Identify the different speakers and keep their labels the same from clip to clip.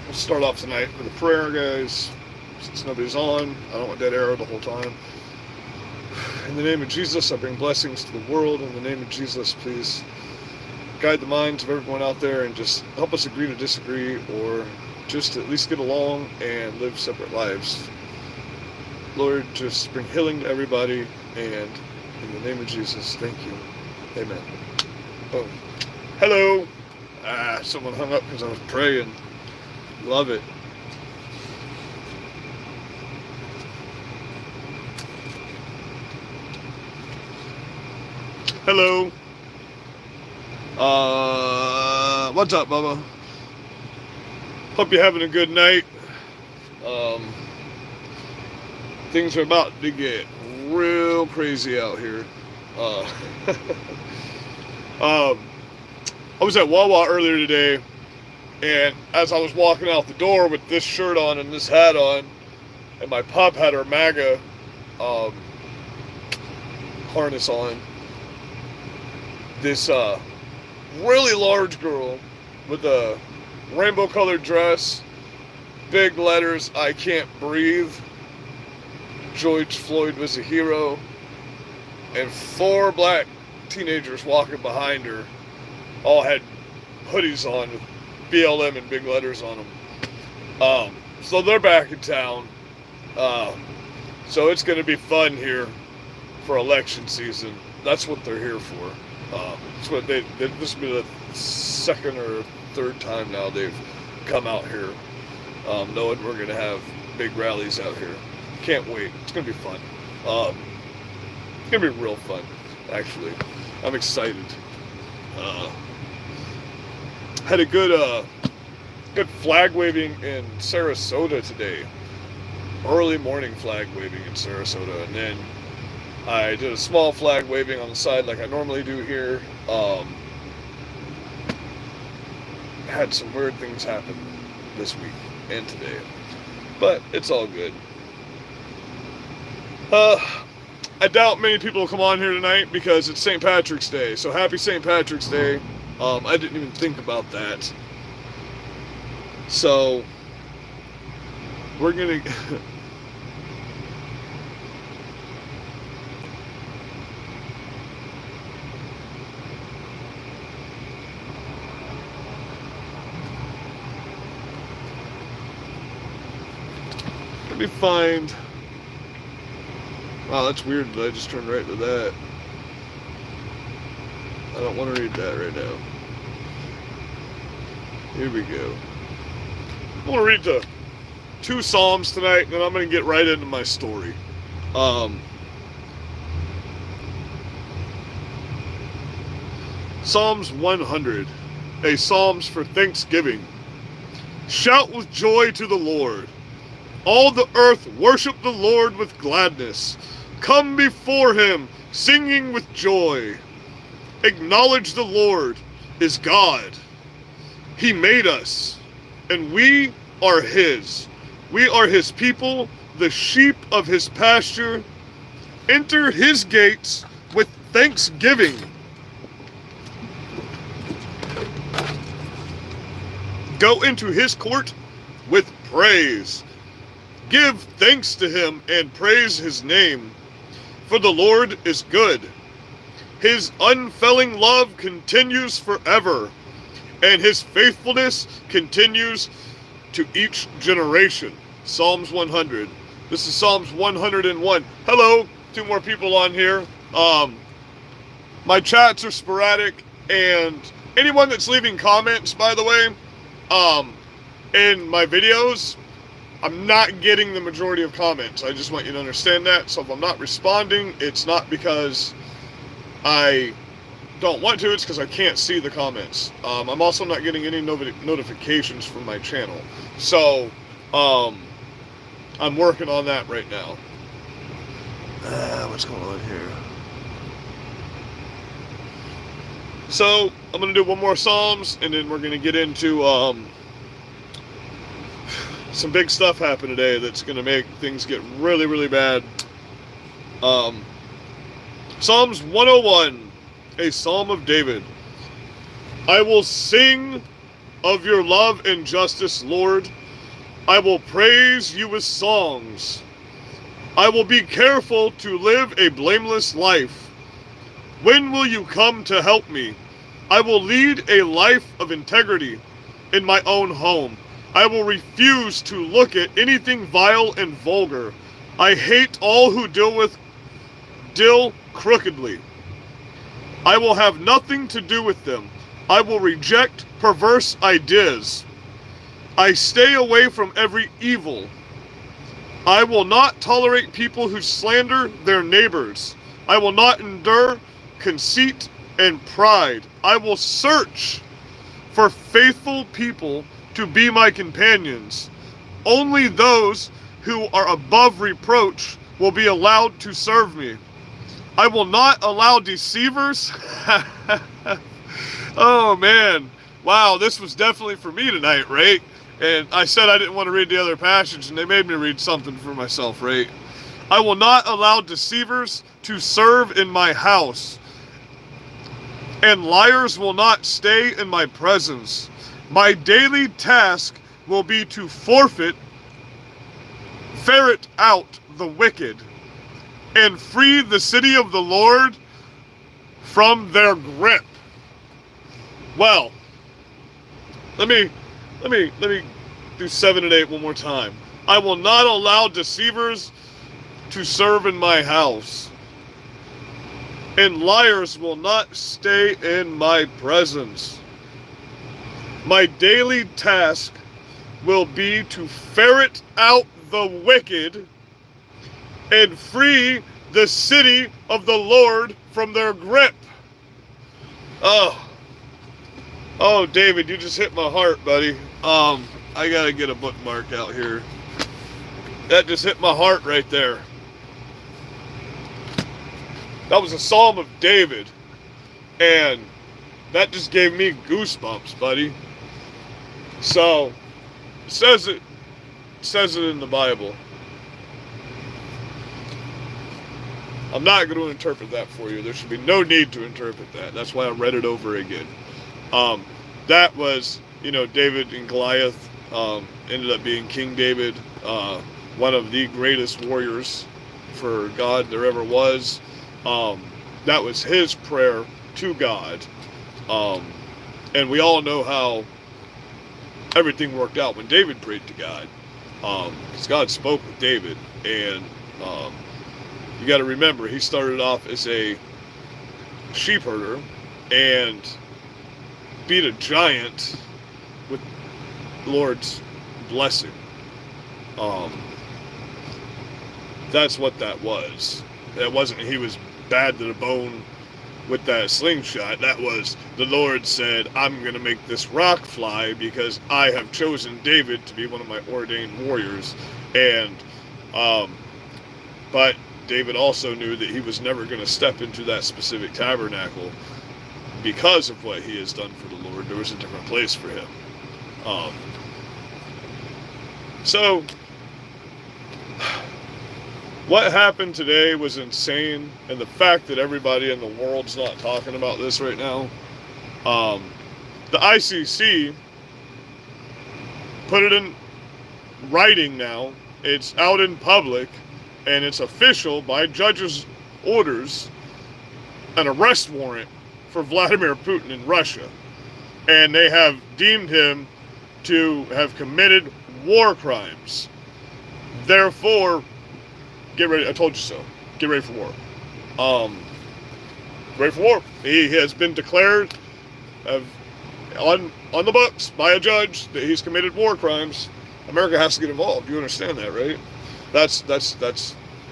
Speaker 1: We'll start off tonight with a prayer, guys. Since nobody's on, I don't want dead arrow the whole time. In the name of Jesus, I bring blessings to the world. In the name of Jesus, please guide the minds of everyone out there and just help us agree to disagree, or just at least get along and live separate lives. Lord, just bring healing to everybody, and in the name of Jesus, thank you. Amen. Boom. Hello. Someone hung up because I was praying. Love it. Hello. What's up, Bubba? Hope you're having a good night. Things are about to get real crazy out here. I was at Wawa earlier today, and as I was walking out the door with this shirt on and this hat on, and my pup had her MAGA harness on, this really large girl with a rainbow colored dress, big letters, "I can't breathe," George Floyd was a hero, and 4 black teenagers walking behind her all had hoodies on with BLM in big letters on them. So they're back in town. So it's going to be fun here for election season. That's what they're here for. It's what this will be the second or third time now they've come out here, knowing we're going to have big rallies out here. Can't wait. It's going to be fun. It's going to be real fun, actually. I'm excited. Had a good flag waving in Sarasota today. Early morning flag waving in Sarasota, and then I did a small flag waving on the side like I normally do here. Had some weird things happen this week and today, but it's all good. I doubt many people will come on here tonight because it's St. Patrick's Day, so happy St. Patrick's Day. I didn't even think about that. So, we're gonna... Let me find... Wow, that's weird that I just turned right to that. I don't want to read that right now. Here we go. I'm going to read the 2 Psalms tonight, and then I'm going to get right into my story. Psalms 100, a Psalms for Thanksgiving. Shout with joy to the Lord. All the earth worship the Lord with gladness. Come before him, singing with joy. Acknowledge the Lord is God. He made us, and we are his. We are his people, the sheep of his pasture. Enter his gates with thanksgiving. Go into his court with praise. Give thanks to him and praise his name, for the Lord is good. His unfailing love continues forever, and his faithfulness continues to each generation. Psalms 100. This is Psalms 101. Hello, 2 more people on here. My chats are sporadic, and anyone that's leaving comments, by the way, in my videos, I'm not getting the majority of comments. I just want you to understand that. So if I'm not responding, it's not because I don't want to, it's because I can't see the comments. I'm also not getting any notifications from my channel. So, I'm working on that right now. What's going on here? So, I'm going to do one more Psalms, and then we're going to get into, some big stuff happened today that's going to make things get really, really bad. Psalms 101, a Psalm of David. I will sing of your love and justice, Lord. I will praise you with songs. I will be careful to live a blameless life. When will you come to help me? I will lead a life of integrity in my own home. I will refuse to look at anything vile and vulgar. I hate all who deal crookedly. I will have nothing to do with them. I will reject perverse ideas. I stay away from every evil. I will not tolerate people who slander their neighbors. I will not endure conceit and pride. I will search for faithful people to be my companions. Only those who are above reproach will be allowed to serve me. I will not allow deceivers. Oh man, wow, this was definitely for me tonight, right? And I said I didn't want to read the other passage, and they made me read something for myself, right? I will not allow deceivers to serve in my house, and liars will not stay in my presence. My daily task will be to ferret out the wicked, and free the city of the Lord from their grip. Well, let me do 7 and 8 one more time. I will not allow deceivers to serve in my house, and liars will not stay in my presence. My daily task will be to ferret out the wicked and free the city of the Lord from their grip. Oh, David, you just hit my heart, buddy. I gotta get a bookmark out here. That just hit my heart right there. That was a Psalm of David, and that just gave me goosebumps, buddy. So, it says it in the Bible. I'm not going to interpret that for you. There should be no need to interpret that. That's why I read it over again. That was, David and Goliath, ended up being King David, one of the greatest warriors for God there ever was. That was his prayer to God. And we all know how everything worked out when David prayed to God. Because God spoke with David, and you got to remember, he started off as a sheep herder and beat a giant with the Lord's blessing. That's what that was. It wasn't he was bad to the bone with that slingshot. That was the Lord said, I'm going to make this rock fly because I have chosen David to be one of my ordained warriors. And but David also knew that he was never going to step into that specific tabernacle because of what he has done for the Lord. There was a different place for him. So what happened today was insane, and the fact that everybody in the world's not talking about this right now. The ICC put it in writing now. It's out in public, and it's official by judges' orders, an arrest warrant for Vladimir Putin in Russia. And they have deemed him to have committed war crimes. Therefore, get ready. I told you so. Get ready for war. Ready for war. He has been declared on the books by a judge that he's committed war crimes. America has to get involved. You understand that, right? That's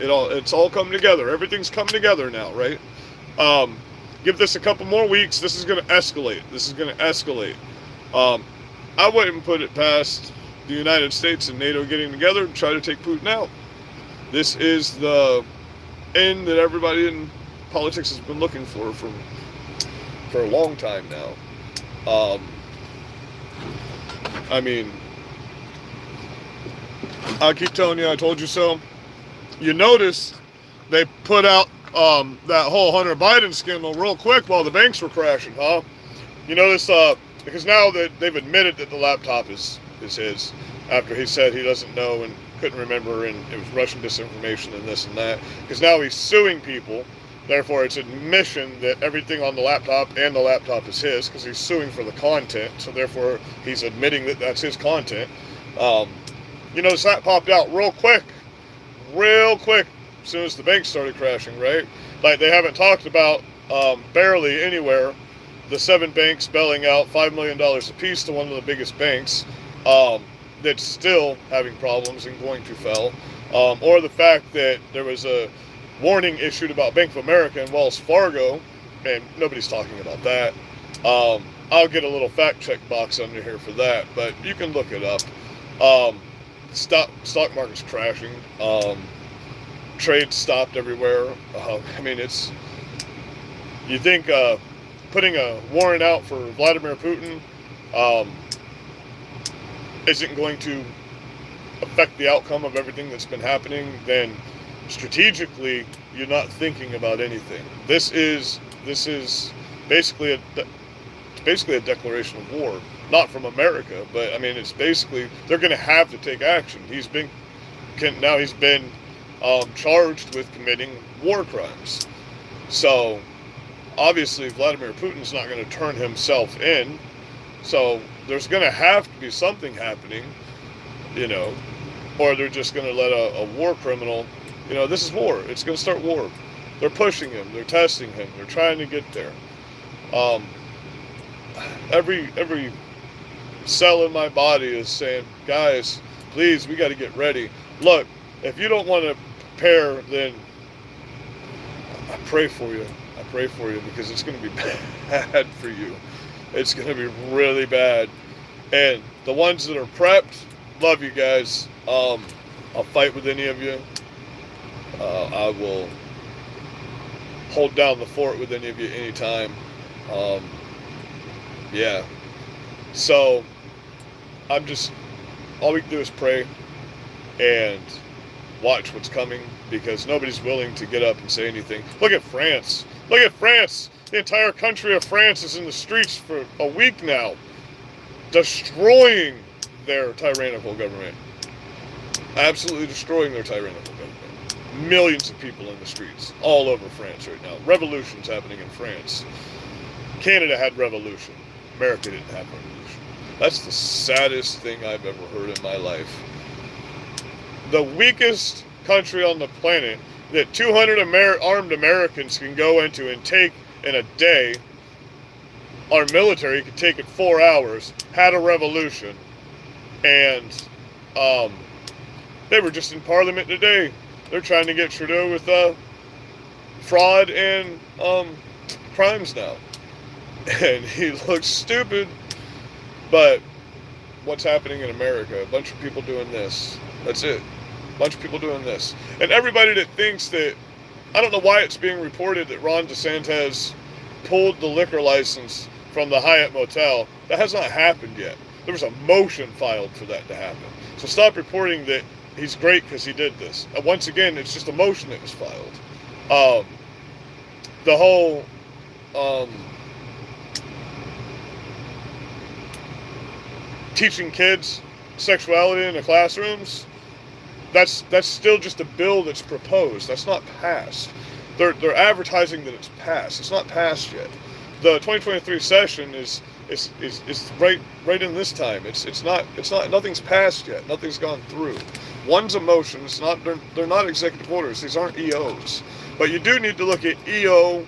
Speaker 1: it all. It's all coming together. Everything's coming together now, right? Give this a couple more weeks. This is going to escalate. I wouldn't put it past the United States and NATO getting together and try to take Putin out. This is the end that everybody in politics has been looking for a long time now. I mean, I keep telling you, I told you so. You notice they put out that whole Hunter Biden scandal real quick while the banks were crashing, huh? You notice because now that they've admitted that the laptop is his, after he said he doesn't know and couldn't remember and it was Russian disinformation and this and that, because now he's suing people. Therefore, it's admission that everything on the laptop and the laptop is his, because he's suing for the content. So therefore, he's admitting that that's his content. You notice that popped out real quick, as soon as the bank started crashing, right? Like, they haven't talked about barely anywhere the 7 banks bailing out $5 million apiece to one of the biggest banks that's still having problems and going to fail, or the fact that there was a warning issued about Bank of America and Wells Fargo, and nobody's talking about that. I'll get a little fact check box under here for that, but you can look it up. Stock market's crashing. Trade stopped everywhere. I mean, it's, you think putting a warrant out for Vladimir Putin isn't going to affect the outcome of everything that's been happening, then strategically you're not thinking about anything. This is basically a declaration of war, not from America, but I mean, it's basically, they're going to have to take action. He's been charged with committing war crimes. So obviously Vladimir Putin's not going to turn himself in. So there's going to have to be something happening, or they're just going to let a war criminal, this is war. It's going to start war. They're pushing him. They're testing him. They're trying to get there. Every cell in my body is saying, guys, please, we got to get ready. Look, if you don't want to prepare, then I pray for you. I pray for you, because it's going to be bad for you. It's going to be really bad. And the ones that are prepped, love you guys. I'll fight with any of you. I will hold down the fort with any of you anytime. Yeah. So all we can do is pray and watch what's coming, because nobody's willing to get up and say anything. Look at France. Look at France. The entire country of France is in the streets for a week now, destroying their tyrannical government. Absolutely destroying their tyrannical government. Millions of people in the streets all over France right now. Revolution's happening in France. Canada had revolution. America didn't have revolution. That's the saddest thing I've ever heard in my life. The weakest country on the planet that 200 armed Americans can go into and take in a day, our military could take it 4 hours, had a revolution, and they were just in Parliament today. They're trying to get Trudeau with fraud and crimes now. And he looks stupid, but what's happening in America? A bunch of people doing this. That's it. A bunch of people doing this. And everybody that thinks that, I don't know why it's being reported that Ron DeSantis pulled the liquor license from the Hyatt Motel. That has not happened yet. There was a motion filed for that to happen. So stop reporting that he's great because he did this. And once again, it's just a motion that was filed. The whole teaching kids sexuality in the classrooms, that's still just a bill that's proposed. That's not passed. They're advertising that it's passed. It's not passed yet. The 2023 session is right in this time. It's not nothing's passed yet. Nothing's gone through. One's a motion. It's not, they're not executive orders. These aren't EOs. But you do need to look at EO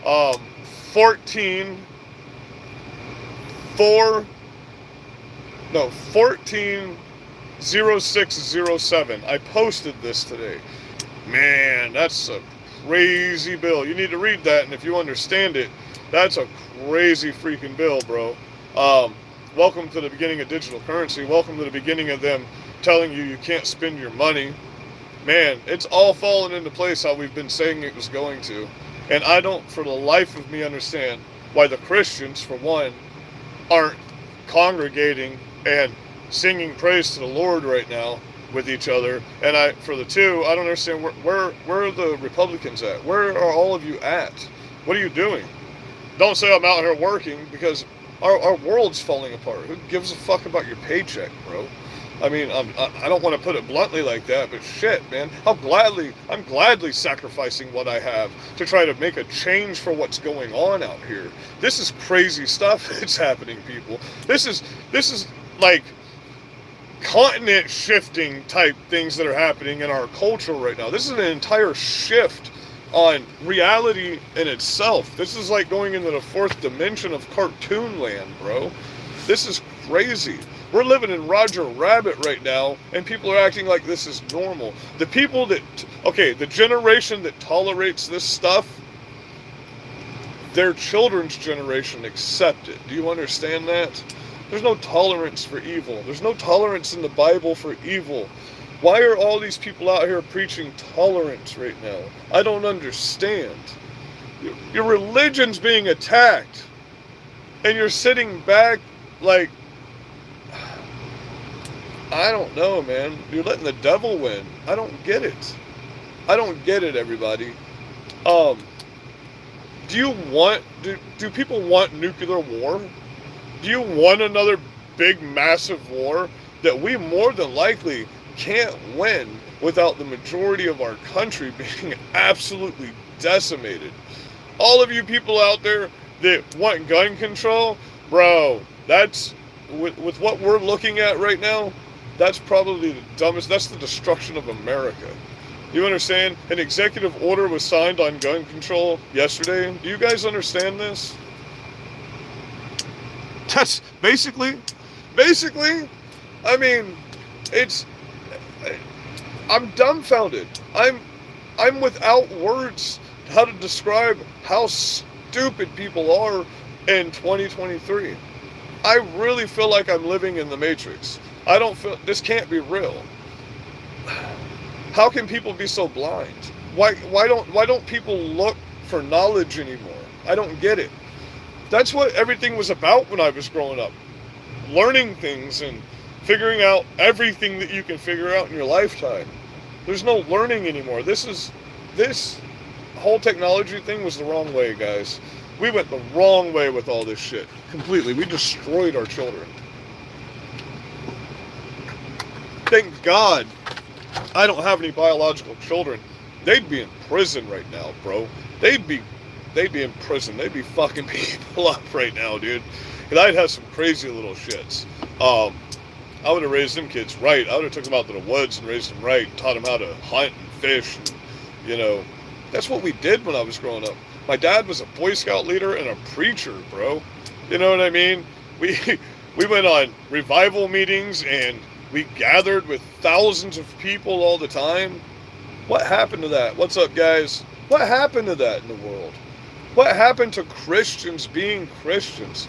Speaker 1: 140607. I posted this today. Man, that's a crazy bill. You need to read that, and if you understand it, that's a crazy freaking bill, bro. Welcome to the beginning of digital currency. Welcome to the beginning of them telling you can't spend your money. Man, it's all fallen into place how we've been saying it was going to. And I don't, for the life of me, understand why the Christians, for one, aren't congregating and singing praise to the Lord right now with each other. And for the two, I don't understand where are the Republicans at? Where are all of you at? What are you doing? Don't say I'm out here working, because Our world's falling apart. Who gives a fuck about your paycheck, bro? I mean, I don't want to put it bluntly like that, but shit, man, I'm gladly sacrificing what I have to try to make a change for what's going on out here. This is crazy stuff that's happening, people. This is like continent shifting type things that are happening in our culture right now. This is an entire shift on reality in itself. This is like going into the fourth dimension of cartoon land, bro. This is crazy. We're living in Roger Rabbit right now, and people are acting like this is normal. The people that, the generation that tolerates this stuff, their children's generation accept it. Do you understand that? There's no tolerance for evil. There's no tolerance in the Bible for evil. Why are all these people out here preaching tolerance right now? I don't understand. Your religion's being attacked, and you're sitting back like, I don't know, man. You're letting the devil win. I don't get it. I don't get it, everybody. Do people want nuclear war? Do you want another big, massive war that we more than likely can't win without the majority of our country being absolutely decimated? All of you people out there that want gun control, bro, that's, with what we're looking at right now, that's probably the dumbest. That's the destruction of America. You understand? An executive order was signed on gun control yesterday. Do you guys understand this? That's basically, I mean, I'm dumbfounded. I'm without words how to describe how stupid people are in 2023. I really feel like I'm living in the Matrix. This can't be real. How can people be so blind? Why don't people look for knowledge anymore? I don't get it. That's what everything was about when I was growing up. Learning things and figuring out everything that you can figure out in your lifetime. There's no learning anymore. This whole technology thing was the wrong way, guys. We went the wrong way with all this shit. Completely. We destroyed our children. Thank God I don't have any biological children. They'd be in prison right now, bro. They'd be in prison. They'd be fucking people up right now, dude. And I'd have some crazy little shits. I would have raised them kids right. I would have took them out to the woods and raised them right. Taught them how to hunt and fish. And, that's what we did when I was growing up. My dad was a Boy Scout leader and a preacher, bro. You know what I mean? We went on revival meetings and we gathered with thousands of people all the time. What happened to that? What's up, guys? What happened to that in the world? What happened to Christians being Christians?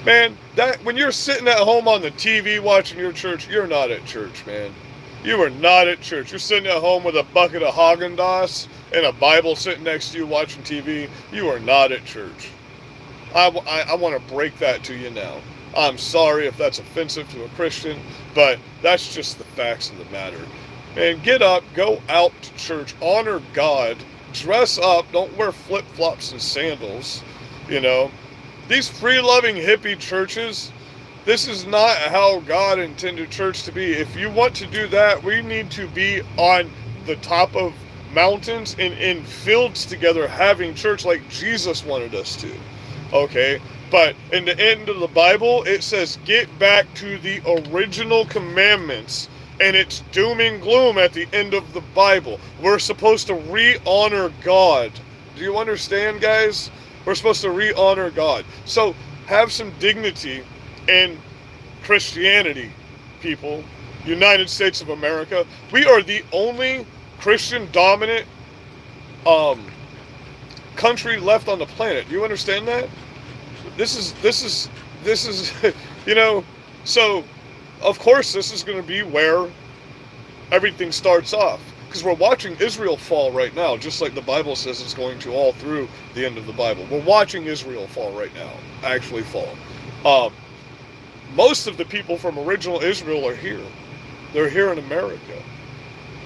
Speaker 1: Man, that when you're sitting at home on the TV watching your church, you're not at church, man. You are not at church. You're sitting at home with a bucket of Haagen-Dazs and a Bible sitting next to you watching TV. You are not at church. I want to break that to you now. I'm sorry if that's offensive to a Christian, but that's just the facts of the matter. And get up, go out to church, honor God, dress up, don't wear flip-flops and sandals, These free-loving hippie churches, this is not how God intended church to be. If you want to do that, we need to be on the top of mountains and in fields together having church like Jesus wanted us to. Okay? But in the end of the Bible, it says, get back to the original commandments. And it's doom and gloom at the end of the Bible. We're supposed to re-honor God. Do you understand, guys? We're supposed to re-honor God. So have some dignity in Christianity, people. United States of America. We are the only Christian-dominant country left on the planet. Do you understand that? This is so of course this is going to be where everything starts off, because we're watching Israel fall right now, just like the Bible says it's going to all through the end of the Bible. We're watching Israel fall right now, actually fall. Most of the people from original Israel are here. They're here in America.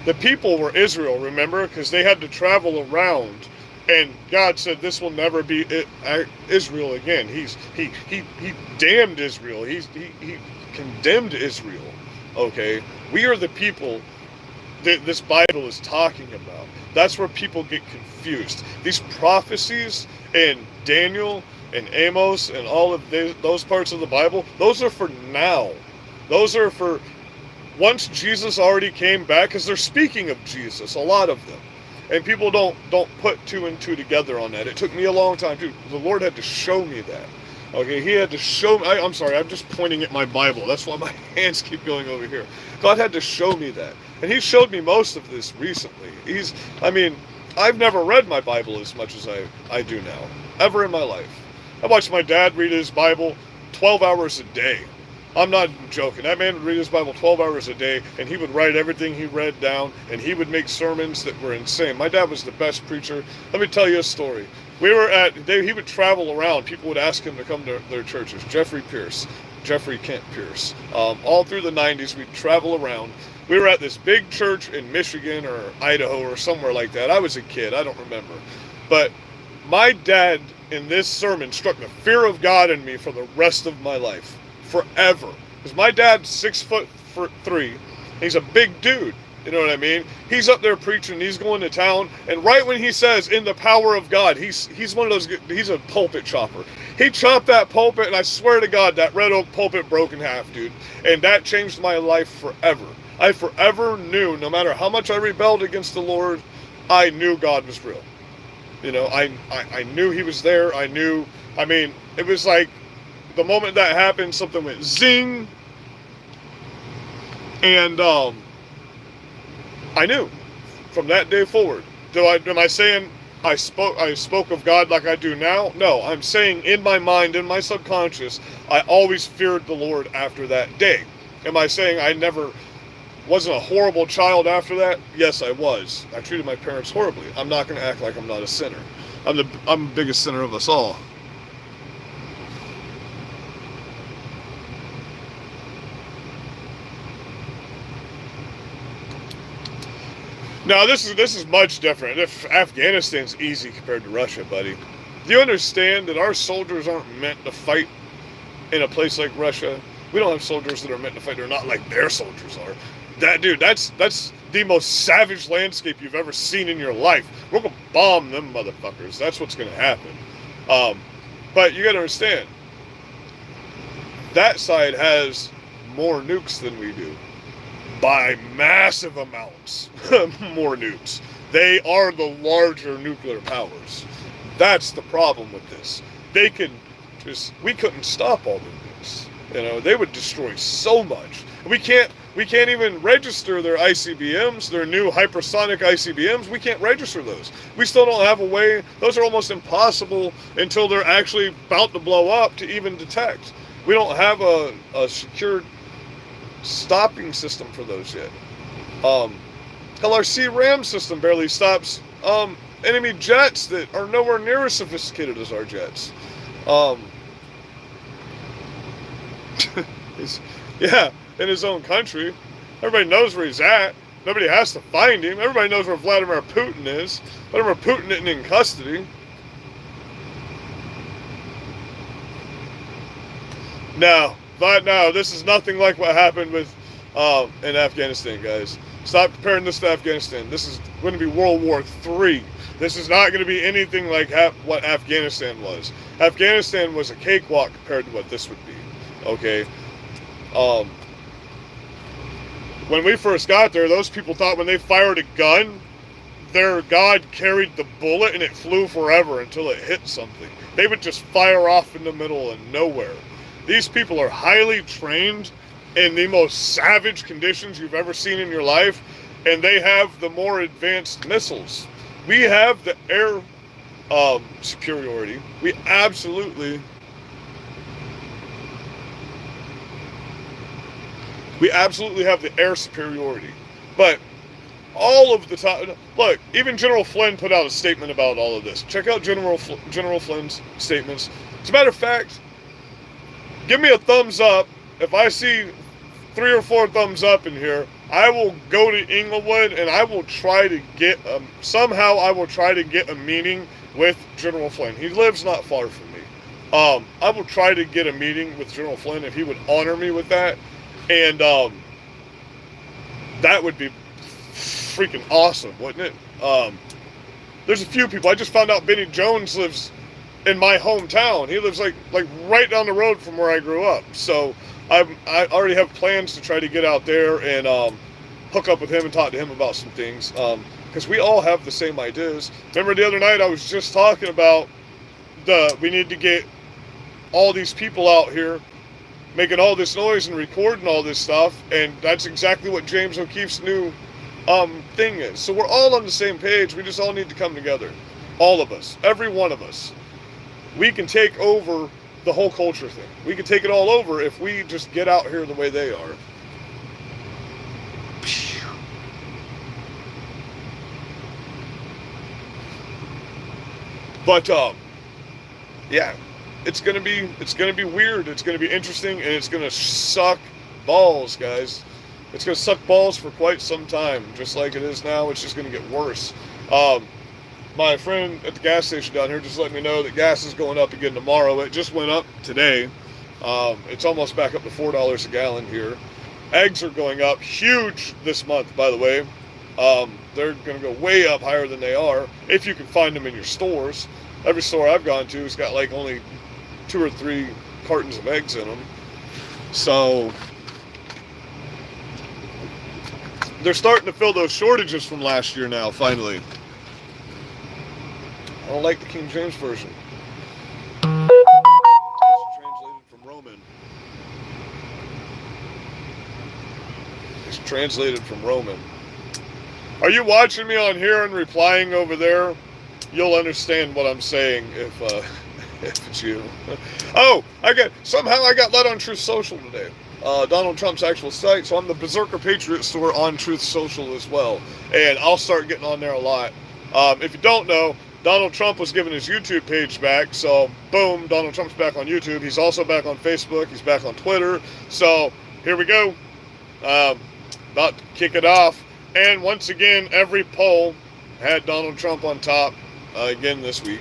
Speaker 1: The people were Israel, remember, because they had to travel around And God said this will never be Israel again. He damned Israel. He condemned Israel. Okay, we are the people that this Bible is talking about. That's where people get confused. These prophecies in Daniel and Amos and all of those parts of the Bible, those are for now. Those are for once Jesus already came back, because they're speaking of Jesus, a lot of them. And people don't put two and two together on that. It took me a long time too. The Lord had to show me that. Okay, He had to show me. I'm sorry, I'm just pointing at my Bible. That's why my hands keep going over here. God had to show me that. And He showed me most of this recently. I've never read my Bible as much as I do now, ever in my life. I watched my dad read his Bible 12 hours a day. I'm not joking. That man would read his Bible 12 hours a day, and he would write everything he read down, and he would make sermons that were insane. My dad was the best preacher. Let me tell you a story. He would travel around. People would ask him to come to their churches. Jeffrey Kent Pierce. All through the 90s, we'd travel around. We were at this big church in Michigan or Idaho or somewhere like that. I was a kid. I don't remember. But my dad, in this sermon, struck the fear of God in me for the rest of my life. Forever. Because my dad's 6'3". He's a big dude. You know what I mean? He's up there preaching. He's going to town. And right when he says, in the power of God, he's one of those, he's a pulpit chopper. He chopped that pulpit, and I swear to God, that red oak pulpit broke in half, dude. And that changed my life forever. I forever knew, no matter how much I rebelled against the Lord, I knew God was real. You know, I knew He was there. It was like, the moment that happened, something went zing, and I knew from that day forward. Am I saying I spoke of God like I do now? No, I'm saying in my mind, in my subconscious, I always feared the Lord after that day. Am I saying I never wasn't a horrible child after that? Yes, I was. I treated my parents horribly. I'm not going to act like I'm not a sinner. I'm the biggest sinner of us all. Now, this is much different. If Afghanistan's easy compared to Russia, buddy. Do you understand that our soldiers aren't meant to fight in a place like Russia? We don't have soldiers that are meant to fight. They're not like their soldiers are. That's the most savage landscape you've ever seen in your life. We're going to bomb them motherfuckers. That's what's going to happen. But you got to understand, that side has more nukes than we do. By massive amounts more nukes. They are the larger nuclear powers. That's the problem with this. We couldn't stop all the nukes. You know, they would destroy so much. We can't even register their ICBMs, their new hypersonic ICBMs. We can't register those. We still don't have a way. Those are almost impossible until they're actually about to blow up to even detect. We don't have a secured stopping system for those yet. Hell, our C-RAM system barely stops enemy jets that are nowhere near as sophisticated as our jets. In his own country. Everybody knows where he's at. Nobody has to find him. Everybody knows where Vladimir Putin is. Vladimir Putin isn't in custody. No, this is nothing like what happened with in Afghanistan, guys. Stop comparing this to Afghanistan. This is going to be World War III. This is not going to be anything like what Afghanistan was. Afghanistan was a cakewalk compared to what this would be. Okay. When we first got there, those people thought when they fired a gun, their God carried the bullet and it flew forever until it hit something. They would just fire off in the middle of nowhere. These people are highly trained in the most savage conditions you've ever seen in your life, and they have the more advanced missiles. We have the air superiority. We absolutely have the air superiority. But all of the time, look, even General Flynn put out a statement about all of this. Check out General Flynn's statements. As a matter of fact, give me a thumbs up. If I see 3 or 4 thumbs up in here, I will go to Inglewood and I will try to get somehow I will try to get a meeting with General Flynn. He lives not far from me. I will try to get a meeting with General Flynn if he would honor me with that, and that would be freaking awesome, wouldn't it? There's a few people. I just found out Benny Jones lives in my hometown. He lives like right down the road from where I grew up. So I already have plans to try to get out there and hook up with him and talk to him about some things. Because we all have the same ideas. Remember the other night I was just talking about we need to get all these people out here making all this noise and recording all this stuff, and that's exactly what James O'Keefe's new thing is. So we're all on the same page. We just all need to come together. All of us. Every one of us. We can take over the whole culture thing. We can take it all over if we just get out here the way they are. But yeah, it's gonna be weird. It's gonna be interesting, and it's gonna suck balls, guys. It's gonna suck balls for quite some time, just like it is now. It's just gonna get worse. My friend at the gas station down here just let me know that gas is going up again tomorrow. It just went up today. It's almost back up to $4 a gallon here. Eggs are going up huge this month, by the way. They're going to go way up higher than they are if you can find them in your stores. Every store I've gone to has got like only 2 or 3 cartons of eggs in them. So they're starting to fill those shortages from last year now, finally. I don't like the King James Version. It's translated from Roman. It's translated from Roman. Are you watching me on here and replying over there? You'll understand what I'm saying if it's you. Oh, somehow I got let on Truth Social today. Donald Trump's actual site. So I'm the Berserker Patriot store on Truth Social as well. And I'll start getting on there a lot. If you don't know, Donald Trump was giving his YouTube page back. So boom, Donald Trump's back on YouTube. He's also back on Facebook. He's back on Twitter. So here we go. About to kick it off. And once again, every poll had Donald Trump on top again this week.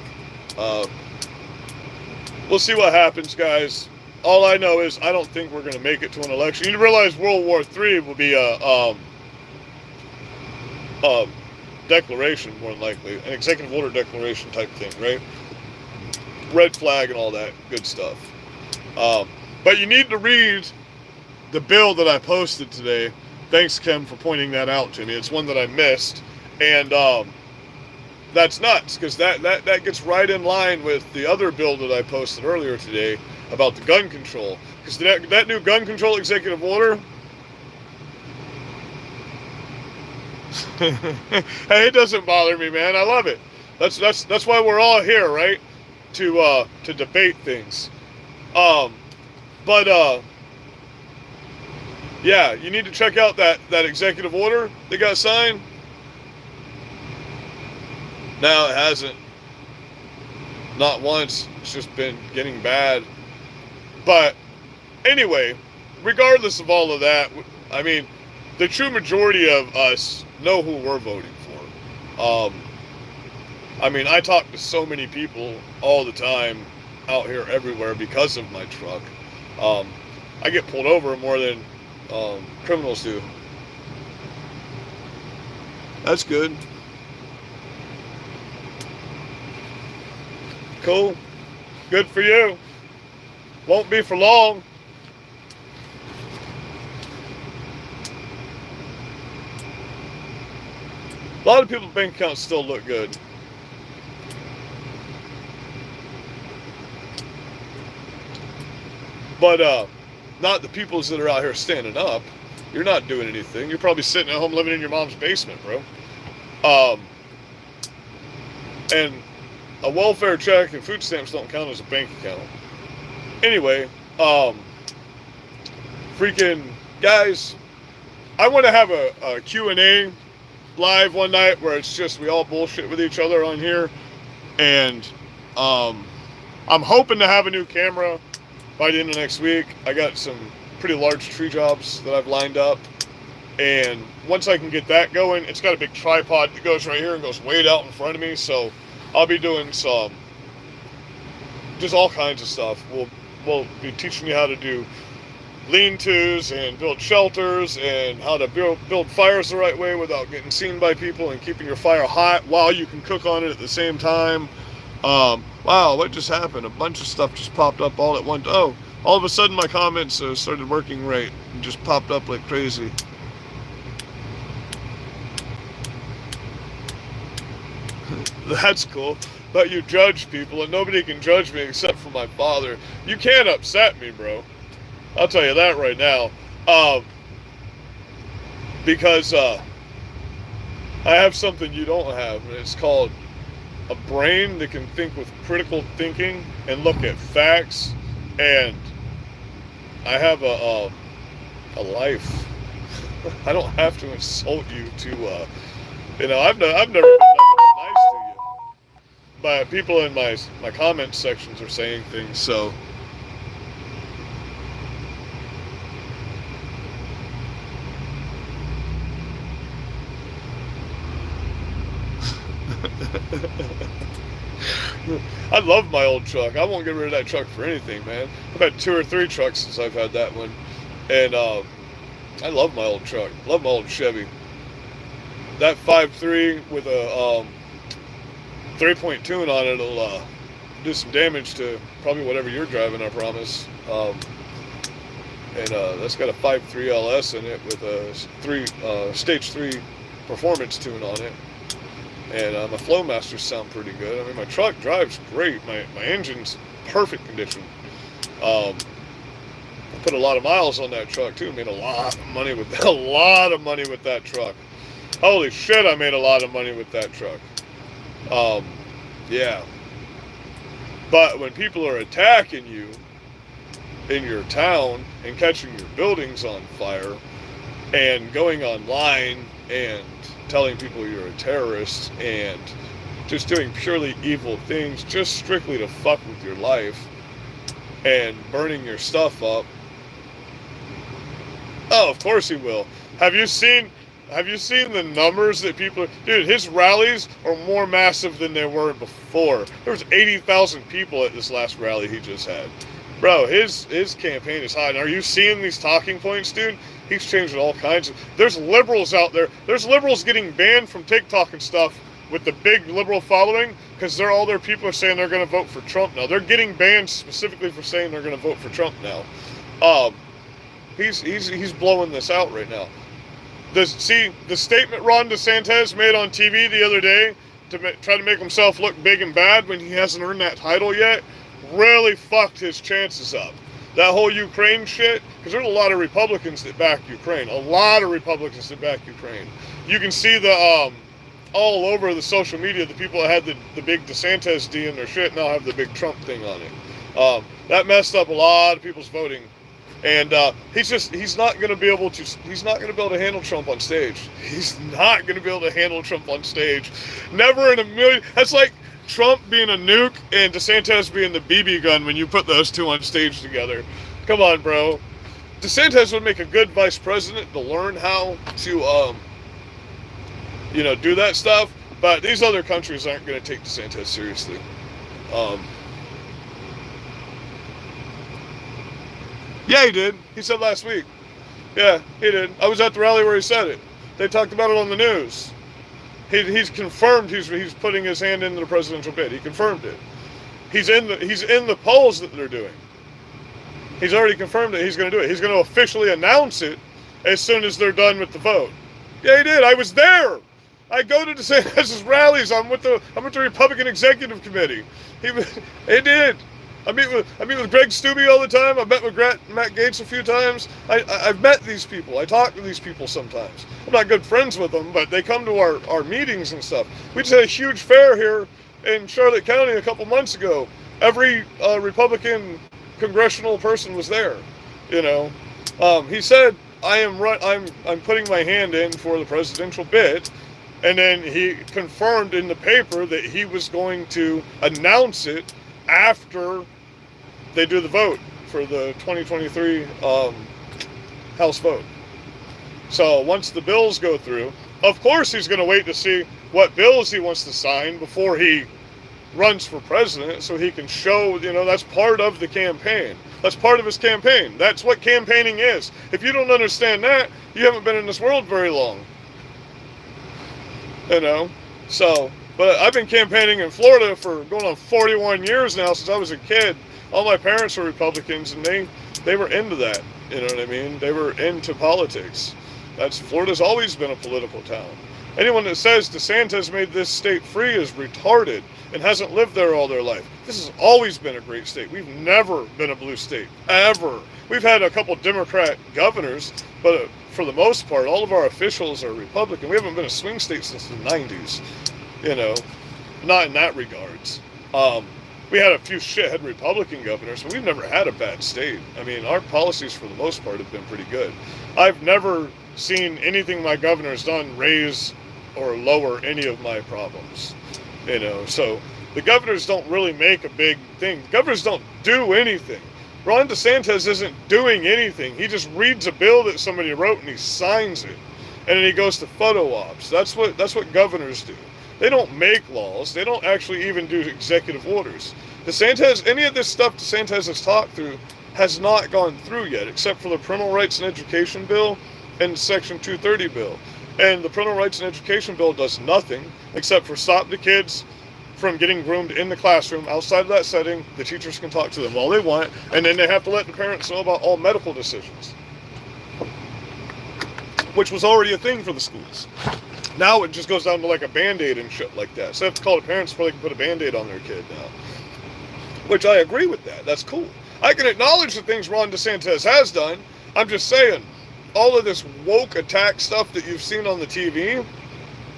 Speaker 1: We'll see what happens, guys. All I know is I don't think we're going to make it to an election. You realize World War III will be a declaration, more than likely. An executive order declaration type thing, right? Red flag and all that good stuff. But you need to read the bill that I posted today. Thanks, Kim, for pointing that out to me. It's one that I missed. And that's nuts, because that gets right in line with the other bill that I posted earlier today about the gun control. Because that new gun control executive order, hey, it doesn't bother me, man. I love it. That's why we're all here, right? To debate things. Yeah, you need to check out that executive order that got signed. No, it hasn't. Not once. It's just been getting bad. But anyway, regardless of all of that, I mean, the true majority of us know who we're voting for. I mean, I talk to so many people all the time out here everywhere because of my truck. I get pulled over more than criminals do. That's good. Cool. Good for you. Won't be for long. A lot of people's bank accounts still look good. But not the peoples that are out here standing up. You're not doing anything. You're probably sitting at home living in your mom's basement, bro. And a welfare check and food stamps don't count as a bank account. Anyway, freaking guys, I want to have a Q&A live one night where it's just we all bullshit with each other on here. And I'm hoping to have a new camera by the end of next week. I got some pretty large tree jobs that I've lined up. And once I can get that going, it's got a big tripod that goes right here and goes way out in front of me. So I'll be doing some, just all kinds of stuff. We'll be teaching you how to do lean-tos and build shelters and how to build fires the right way without getting seen by people and keeping your fire hot while you can cook on it at the same time. Wow, what just happened? A bunch of stuff just popped up all at once. Oh, all of a sudden my comments started working right and just popped up like crazy. That's cool. But you judge people, and nobody can judge me except for my father. You can't upset me, bro. I'll tell you that right now. Because I have something you don't have, and it's called a brain that can think with critical thinking and look at facts. And I have a life. I don't have to insult you to, I've never been nothing but nice to you. But people in my comment sections are saying things, so. I love my old truck. I won't get rid of that truck for anything, man. I've had 2 or 3 trucks since I've had that one. And I love my old truck. Love my old Chevy. That 5.3 with a 3-point tune on it will do some damage to probably whatever you're driving, I promise. And that's got a 5.3 LS in it with a stage 3 performance tune on it. And my Flowmasters sound pretty good. I mean, my truck drives great. My engine's perfect condition. I put a lot of miles on that truck too. Made a lot of money with that truck. Holy shit, I made a lot of money with that truck. Yeah. But when people are attacking you in your town and catching your buildings on fire and going online and telling people you're a terrorist and just doing purely evil things just strictly to fuck with your life and burning your stuff up. Oh, of course he will. Have you seen the numbers that people are... Dude, his rallies are more massive than they were before. There was 80,000 people at this last rally he just had. Bro, his campaign is hot. And are you seeing these talking points, dude? He's changing all kinds of... There's liberals out there. There's liberals getting banned from TikTok and stuff with the big liberal following because all their people are saying they're going to vote for Trump now. They're getting banned specifically for saying they're going to vote for Trump now. He's blowing this out right now. The statement Ron DeSantis made on TV the other day to try to make himself look big and bad when he hasn't earned that title yet really fucked his chances up. That whole Ukraine shit, because there's a lot of Republicans that back Ukraine. A lot of Republicans that back Ukraine. You can see the all over the social media, the people that had the big DeSantis D in their shit now have the big Trump thing on it. That messed up a lot of people's voting. And he's not going to be able to handle Trump on stage. He's not going to be able to handle Trump on stage. Never in a million. That's like Trump being a nuke and DeSantis being the BB gun when you put those two on stage together. Come on, bro. DeSantis would make a good vice president to learn how to, do that stuff. But these other countries aren't going to take DeSantis seriously. Yeah, he did. He said last week. Yeah, he did. I was at the rally where he said it. They talked about it on the news. He's confirmed he's putting his hand into the presidential bid. He confirmed it. He's in the polls that they're doing. He's already confirmed that he's going to do it. He's going to officially announce it as soon as they're done with the vote. Yeah, he did. I was there. I go to DeSantis' rallies. I'm with the Republican Executive Committee. He did. I meet with Greg Steube all the time. I've met with Matt Gaetz a few times. I've met these people. I talk to these people sometimes. I'm not good friends with them, but they come to our meetings and stuff. We just had a huge fair here in Charlotte County a couple months ago. Every Republican congressional person was there. He said, I'm putting my hand in for the presidential bid. And then he confirmed in the paper that he was going to announce it after they do the vote for the 2023 House vote. So once the bills go through, of course he's going to wait to see what bills he wants to sign before he runs for president so he can show, that's part of the campaign. That's part of his campaign. That's what campaigning is. If you don't understand that, you haven't been in this world very long. So, but I've been campaigning in Florida for going on 41 years now, since I was a kid. All my parents were Republicans, and they were into that. You know what I mean? They were into politics. Florida's always been a political town. Anyone that says DeSantis made this state free is retarded and hasn't lived there all their life. This has always been a great state. We've never been a blue state, ever. We've had a couple Democrat governors, but for the most part, all of our officials are Republican. We haven't been a swing state since the 90s, not in that regards. We had a few shithead Republican governors, but we've never had a bad state. I mean, our policies for the most part have been pretty good. I've never seen anything my governor's done raise or lower any of my problems. So the governors don't really make a big thing. Governors don't do anything. Ron DeSantis isn't doing anything. He just reads a bill that somebody wrote and he signs it, and then he goes to photo ops. That's what governors do. They don't make laws. They don't actually even do executive orders. DeSantis, any of this stuff DeSantis has talked through has not gone through yet, except for the Parental Rights and Education Bill and Section 230 bill. And the Parental Rights and Education Bill does nothing except for stop the kids from getting groomed in the classroom. Outside of that setting, the teachers can talk to them all they want, and then they have to let the parents know about all medical decisions, which was already a thing for the schools. Now it just goes down to like a Band-Aid and shit like that. So they have to call the parents before they can put a Band-Aid on their kid now. Which I agree with that. That's cool. I can acknowledge the things Ron DeSantis has done. I'm just saying, all of this woke attack stuff that you've seen on the TV,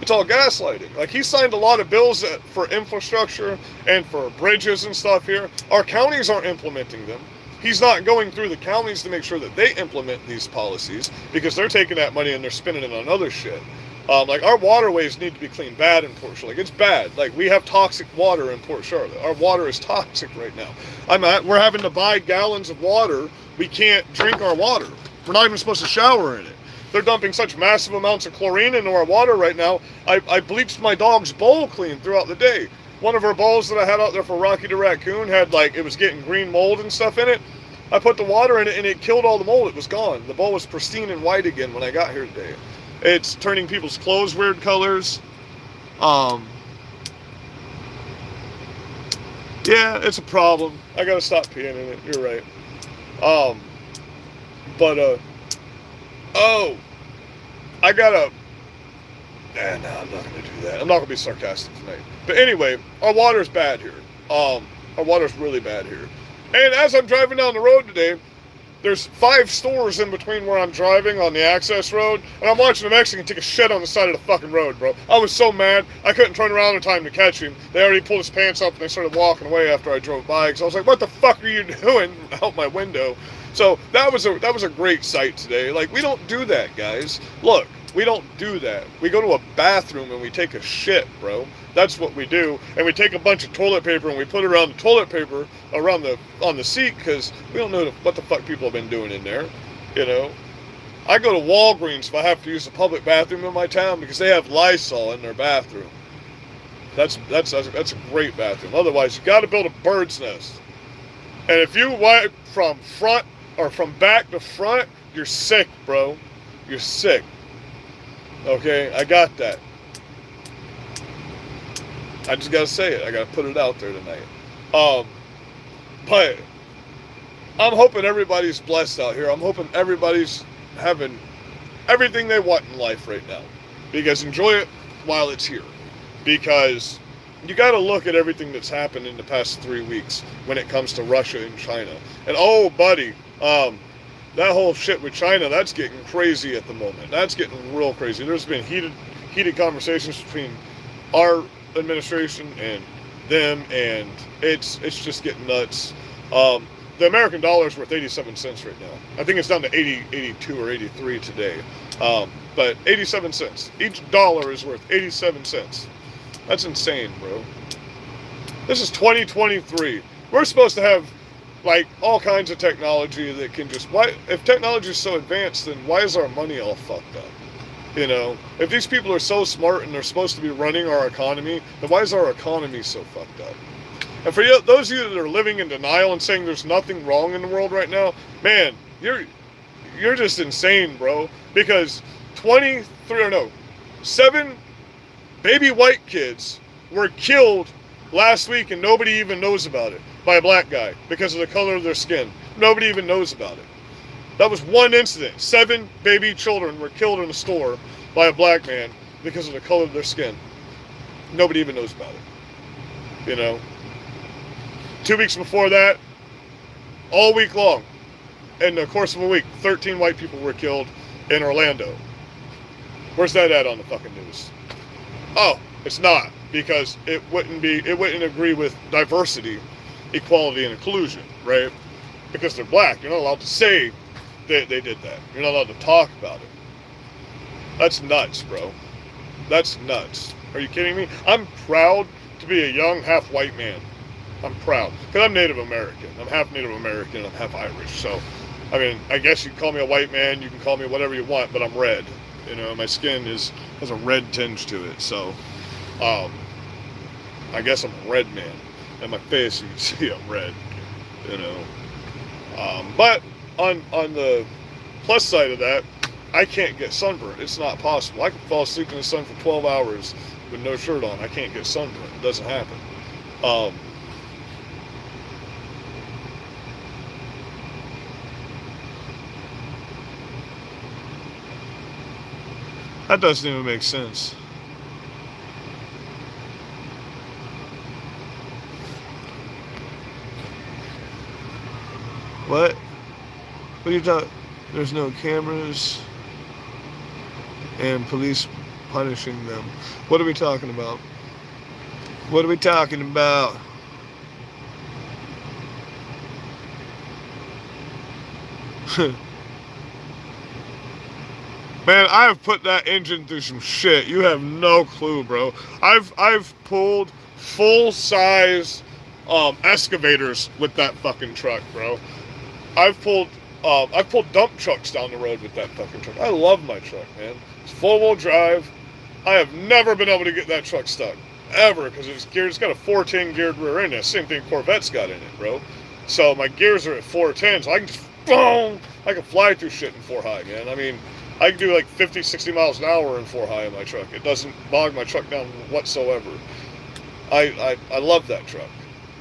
Speaker 1: it's all gaslighting. Like, he signed a lot of bills for infrastructure and for bridges and stuff here. Our counties aren't implementing them. He's not going through the counties to make sure that they implement these policies, because they're taking that money and they're spending it on other shit. Like, our waterways need to be cleaned bad in Port Charlotte. Like, it's bad. Like, we have toxic water in Port Charlotte. Our water is toxic right now. We're having to buy gallons of water. We can't drink our water. We're not even supposed to shower in it. They're dumping such massive amounts of chlorine into our water right now. I bleached my dog's bowl clean throughout the day. One of her bowls that I had out there for Rocky the raccoon had, like, it was getting green mold and stuff in it. I put the water in it and it killed all the mold. It was gone. The bowl was pristine and white again when I got here today. It's turning people's clothes weird colors. Yeah, it's a problem. I gotta stop peeing in it. You're right. I gotta... no, I'm not gonna do that. I'm not gonna be sarcastic tonight. But anyway, our water's bad here. Our water's really bad here. And as I'm driving down the road today, there's 5 stores in between where I'm driving on the access road, and I'm watching a Mexican take a shit on the side of the fucking road, bro. I was so mad, I couldn't turn around in time to catch him. They already pulled his pants up and they started walking away after I drove by, because I was like, what the fuck are you doing out my window? So that was a great sight today. Like, we don't do that, guys. Look, we don't do that. We go to a bathroom and we take a shit, bro. That's what we do. And we take a bunch of toilet paper and we put it around the toilet paper on the seat, because we don't know what the fuck people have been doing in there. I go to Walgreens if I have to use a public bathroom in my town, because they have Lysol in their bathroom. That's a great bathroom. Otherwise, you got to build a bird's nest. And if you wipe from front or from back to front, you're sick, bro. You're sick. Okay, I got that. I just gotta say it. I gotta put it out there tonight. But I'm hoping everybody's blessed out here. I'm hoping everybody's having everything they want in life right now. Because enjoy it while it's here. Because you gotta look at everything that's happened in the past 3 weeks when it comes to Russia and China. And oh, buddy, that whole shit with China, that's getting crazy at the moment. That's getting real crazy. There's been heated conversations between our administration and them, and it's just getting nuts. The American dollar is worth 87 cents right now. I think it's down to 82 or 83 today. But 87 cents. Each dollar is worth 87 cents. That's insane, bro. This is 2023. We're supposed to have, like, all kinds of technology that can just... If technology is so advanced, then why is our money all fucked up? You know, if these people are so smart and they're supposed to be running our economy, then why is our economy so fucked up? And for you, those of you that are living in denial and saying there's nothing wrong in the world right now, man, you're just insane, bro. Because 7 baby white kids were killed last week and nobody even knows about it by a black guy because of the color of their skin. Nobody even knows about it. That was one incident. 7 baby children were killed in a store by a black man because of the color of their skin. Nobody even knows about it. You know? 2 weeks before that, all week long, in the course of a week, 13 white people were killed in Orlando. Where's that at on the fucking news? Oh, it's not, because it wouldn't agree with diversity, equality, and inclusion, right? Because they're black. You're not allowed to say that they did that. You're not allowed to talk about it. That's nuts, bro. That's nuts. Are you kidding me? I'm proud to be a young, half-white man. I'm proud. Because I'm Native American. I'm half Native American. I'm half Irish. So, I mean, I guess you can call me a white man. You can call me whatever you want, but I'm red. You know, my skin has a red tinge to it. So, I guess I'm a red man. And my face, you can see I'm red. You know. But on the plus side of that, I can't get sunburned. It's not possible. I can fall asleep in the sun for 12 hours with no shirt on. I can't get sunburned. It doesn't happen. That doesn't even make sense. What? What are you talking? There's no cameras and police punishing them. What are we talking about? What are we talking about? Man, I have put that engine through some shit. You have no clue, bro. I've pulled full-size excavators with that fucking truck, bro. I've pulled dump trucks down the road with that fucking truck. I love my truck, man. It's four-wheel drive. I have never been able to get that truck stuck, ever, because it's geared. It's got a 410 geared rear end. The same thing Corvette's got in it, bro. So my gears are at 410, so I can just boom. I can fly through shit in 4-high, man. I mean, I can do like 50, 60 miles an hour in 4-high in my truck. It doesn't bog my truck down whatsoever. I love that truck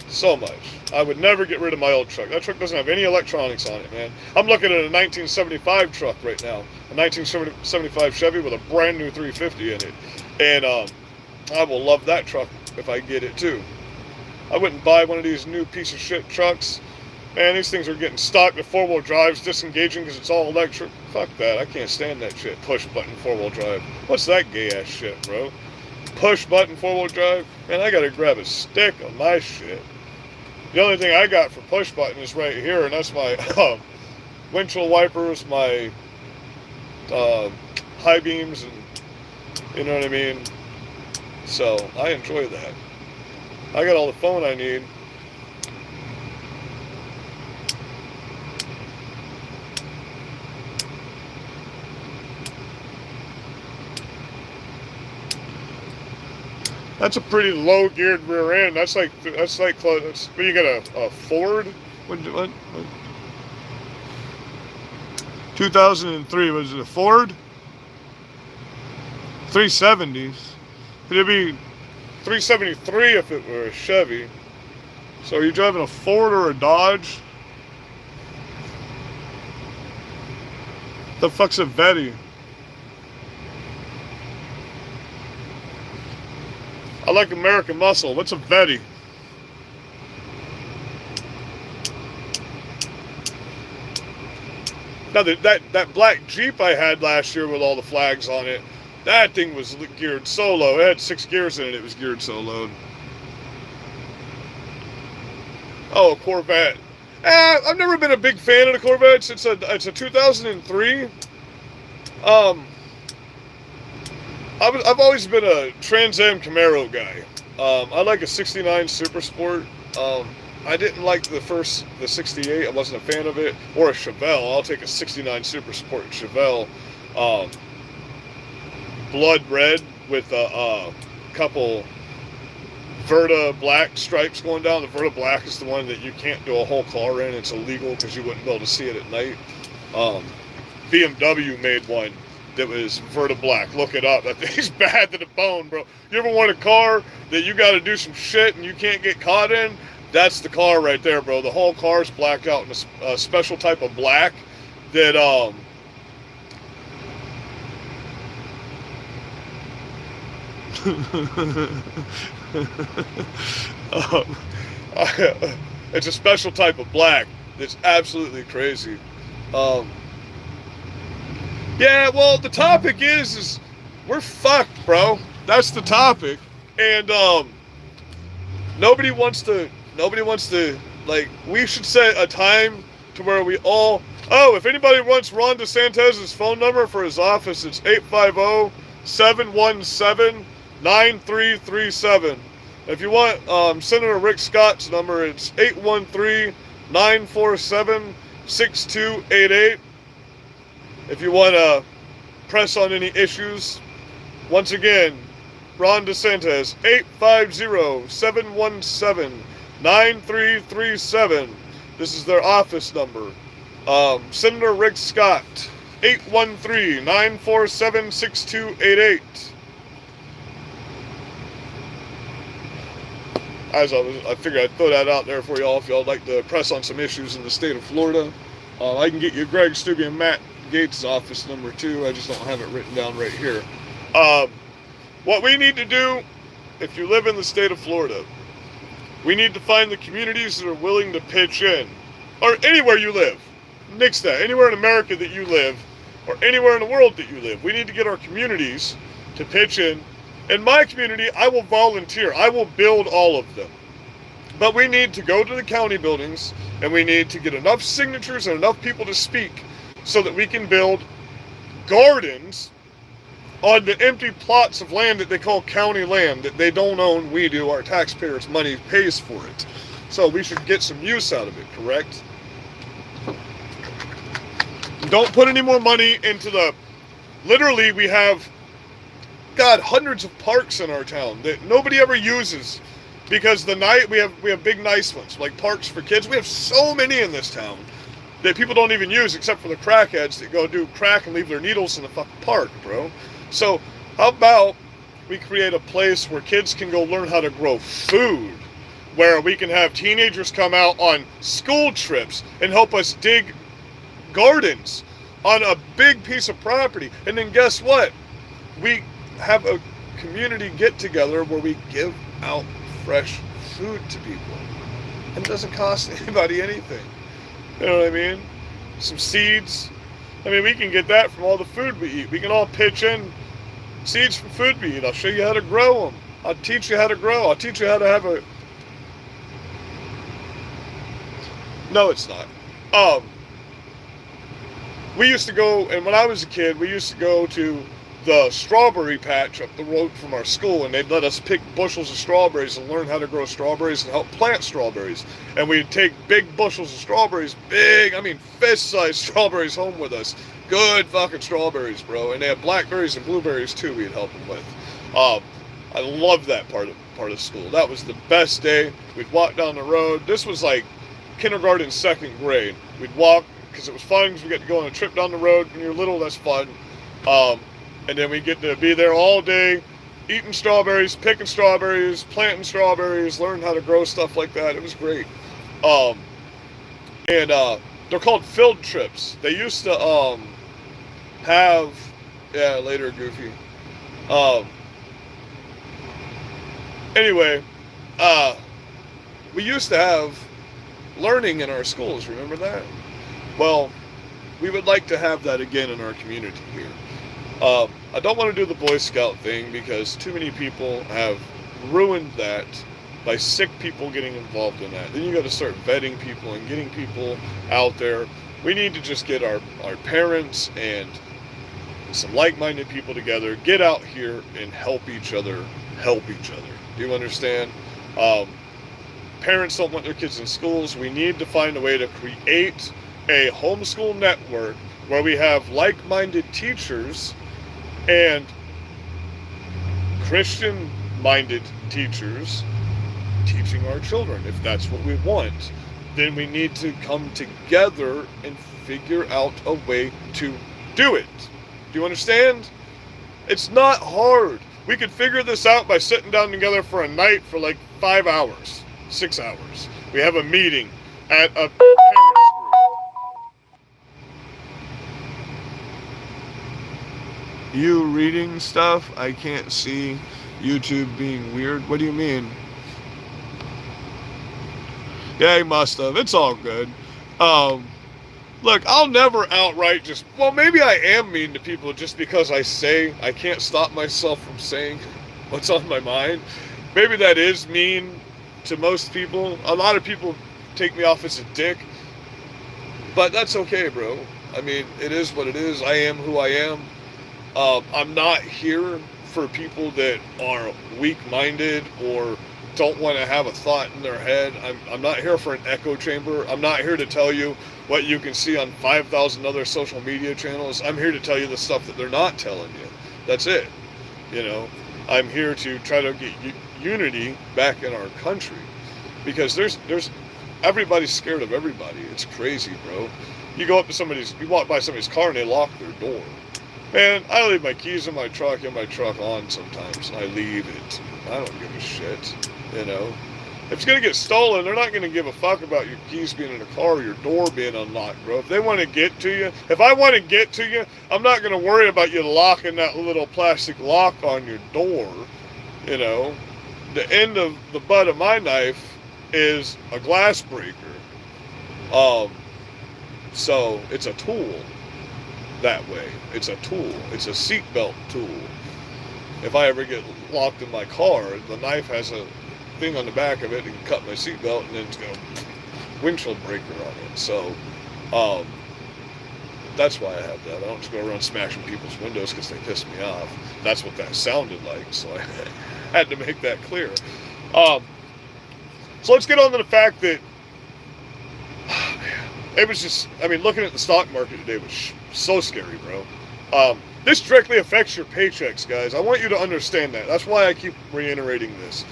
Speaker 1: so much. I would never get rid of my old truck. That truck doesn't have any electronics on it, man. I'm looking at a 1975 truck right now. A 1975 Chevy with a brand new 350 in it. And I will love that truck if I get it too. I wouldn't buy one of these new piece of shit trucks. Man, these things are getting stocked with 4-wheel drives, disengaging because it's all electric. Fuck that. I can't stand that shit. Push button 4-wheel drive. What's that gay ass shit, bro? Push button 4-wheel drive? Man, I gotta grab a stick on my shit. The only thing I got for push button is right here, and that's my windshield wipers, my high beams, and you know what I mean? So, I enjoy that. I got all the phone I need. That's a pretty low geared rear end. That's like close. What, you got a Ford? What? 2003, was it a Ford? 370s. It'd be 373 if it were a Chevy. So are you driving a Ford or a Dodge? The fuck's a Vetti? I like American Muscle. What's a Vetti? Now that black Jeep I had last year with all the flags on it, that thing was geared so low. It had 6 gears in it. It was geared so low. Oh, a Corvette. I've never been a big fan of the Corvettes. It's a 2003. I've always been a Trans Am Camaro guy. I like a 69 Super Sport. I didn't like the 68. I wasn't a fan of it. Or a Chevelle. I'll take a 69 Super Sport Chevelle. blood red with a couple Verta black stripes going down. The Verta black is the one that you can't do a whole car in. It's illegal because you wouldn't be able to see it at night. BMW made one that was Verta black. Look it up. That thing's bad to the bone, bro. You ever want a car that you got to do some shit and you can't get caught in? That's the car right there, bro. The whole car's blacked out in a special type of black that it's a special type of black that's absolutely crazy. Yeah, well, the topic is we're fucked, bro. That's the topic, and nobody wants to, like, we should set a time to where we all, if anybody wants Ron DeSantis' phone number for his office, it's 850-717-9337. If you want Senator Rick Scott's number, it's 813-947-6288. If you want to press on any issues, once again, Ron DeSantis, 850-717-9337. This is their office number. Senator Rick Scott, 813-947-6288. As I figured I'd throw that out there for y'all if y'all like to press on some issues in the state of Florida. I can get you Greg Stubbe and Matt Gates' office number too. I just don't have it written down right here. What we need to do, if you live in the state of Florida, we need to find the communities that are willing to pitch in, or anywhere you live. Nix that, anywhere in America that you live, or anywhere in the world that you live. We need to get our communities to pitch in. In my community, I will volunteer. I will build all of them. But we need to go to the county buildings, and we need to get enough signatures and enough people to speak so that we can build gardens on the empty plots of land that they call county land that they don't own. We do. Our taxpayers' money pays for it. So we should get some use out of it, correct? Don't put any more money into the... Literally, we have, God, hundreds of parks in our town that nobody ever uses because we have big nice ones, like parks for kids. We have so many in this town that people don't even use except for the crackheads that go do crack and leave their needles in the fucking park, bro. So how about we create a place where kids can go learn how to grow food, where we can have teenagers come out on school trips and help us dig gardens on a big piece of property. And then guess what? We have a community get-together where we give out fresh food to people. And it doesn't cost anybody anything. You know what I mean? Some seeds. I mean, we can get that from all the food we eat. We can all pitch in seeds from food we eat. I'll show you how to grow them. I'll teach you how to grow. I'll teach you how to have a... No, it's not. We used to go, and when I was a kid, we used to go to the strawberry patch up the road from our school, and they'd let us pick bushels of strawberries and learn how to grow strawberries and help plant strawberries. And we'd take big bushels of strawberries, fist-sized strawberries home with us. Good fucking strawberries, bro. And they had blackberries and blueberries too we'd help them with. I loved that part of school. That was the best day. We'd walk down the road. This was like kindergarten, second grade. We'd walk because it was fun because we got to go on a trip down the road. When you're little, that's fun. And then we get to be there all day, eating strawberries, picking strawberries, planting strawberries, learning how to grow stuff like that. It was great. They're called field trips. They used to have, yeah, later, Goofy. Anyway, we used to have learning in our schools. Remember that? Well, we would like to have that again in our community here. I don't want to do the Boy Scout thing because too many people have ruined that by sick people getting involved in that. Then you got to start vetting people and getting people out there. We need to just get our parents and some like-minded people together, get out here and help each other. Do you understand? Parents don't want their kids in schools. We need to find a way to create a homeschool network where we have like-minded teachers and Christian-minded teachers teaching our children. If that's what we want, then we need to come together and figure out a way to do it. Do you understand? It's not hard. We could figure this out by sitting down together for a night for like 5 hours, 6 hours. We have a meeting at a parents group. You reading stuff? I can't see YouTube being weird. What do you mean? Yeah, he must have. It's all good. Look, I'll never outright just... Well, maybe I am mean to people just because I can't stop myself from saying what's on my mind. Maybe that is mean to most people. A lot of people take me off as a dick. But that's okay, bro. I mean, it is what it is. I am who I am. I'm not here for people that are weak-minded or don't want to have a thought in their head. I'm not here for an echo chamber. I'm not here to tell you what you can see on 5,000 other social media channels. I'm here to tell you the stuff that they're not telling you. That's it. You know, I'm here to try to get unity back in our country, because there's everybody's scared of everybody. It's crazy, bro. You walk by somebody's car and they lock their door. Man, I leave my keys in my truck on sometimes, and I leave it. I don't give a shit, you know. If it's going to get stolen, they're not going to give a fuck about your keys being in the car or your door being unlocked, bro. If they want to get to you, if I want to get to you, I'm not going to worry about you locking that little plastic lock on your door, you know. The end of the butt of my knife is a glass breaker. So it's a tool that way. It's a tool. It's a seatbelt tool. If I ever get locked in my car, the knife has a thing on the back of it and cut my seatbelt, and then it's got a windshield breaker on it. So that's why I have that. I don't just go around smashing people's windows because they piss me off. That's what that sounded like, so I had to make that clear. So let's get on to the fact that it was just, I mean, looking at the stock market today was so scary, bro. This directly affects your paychecks, guys. I want you to understand that. That's why I keep reiterating this.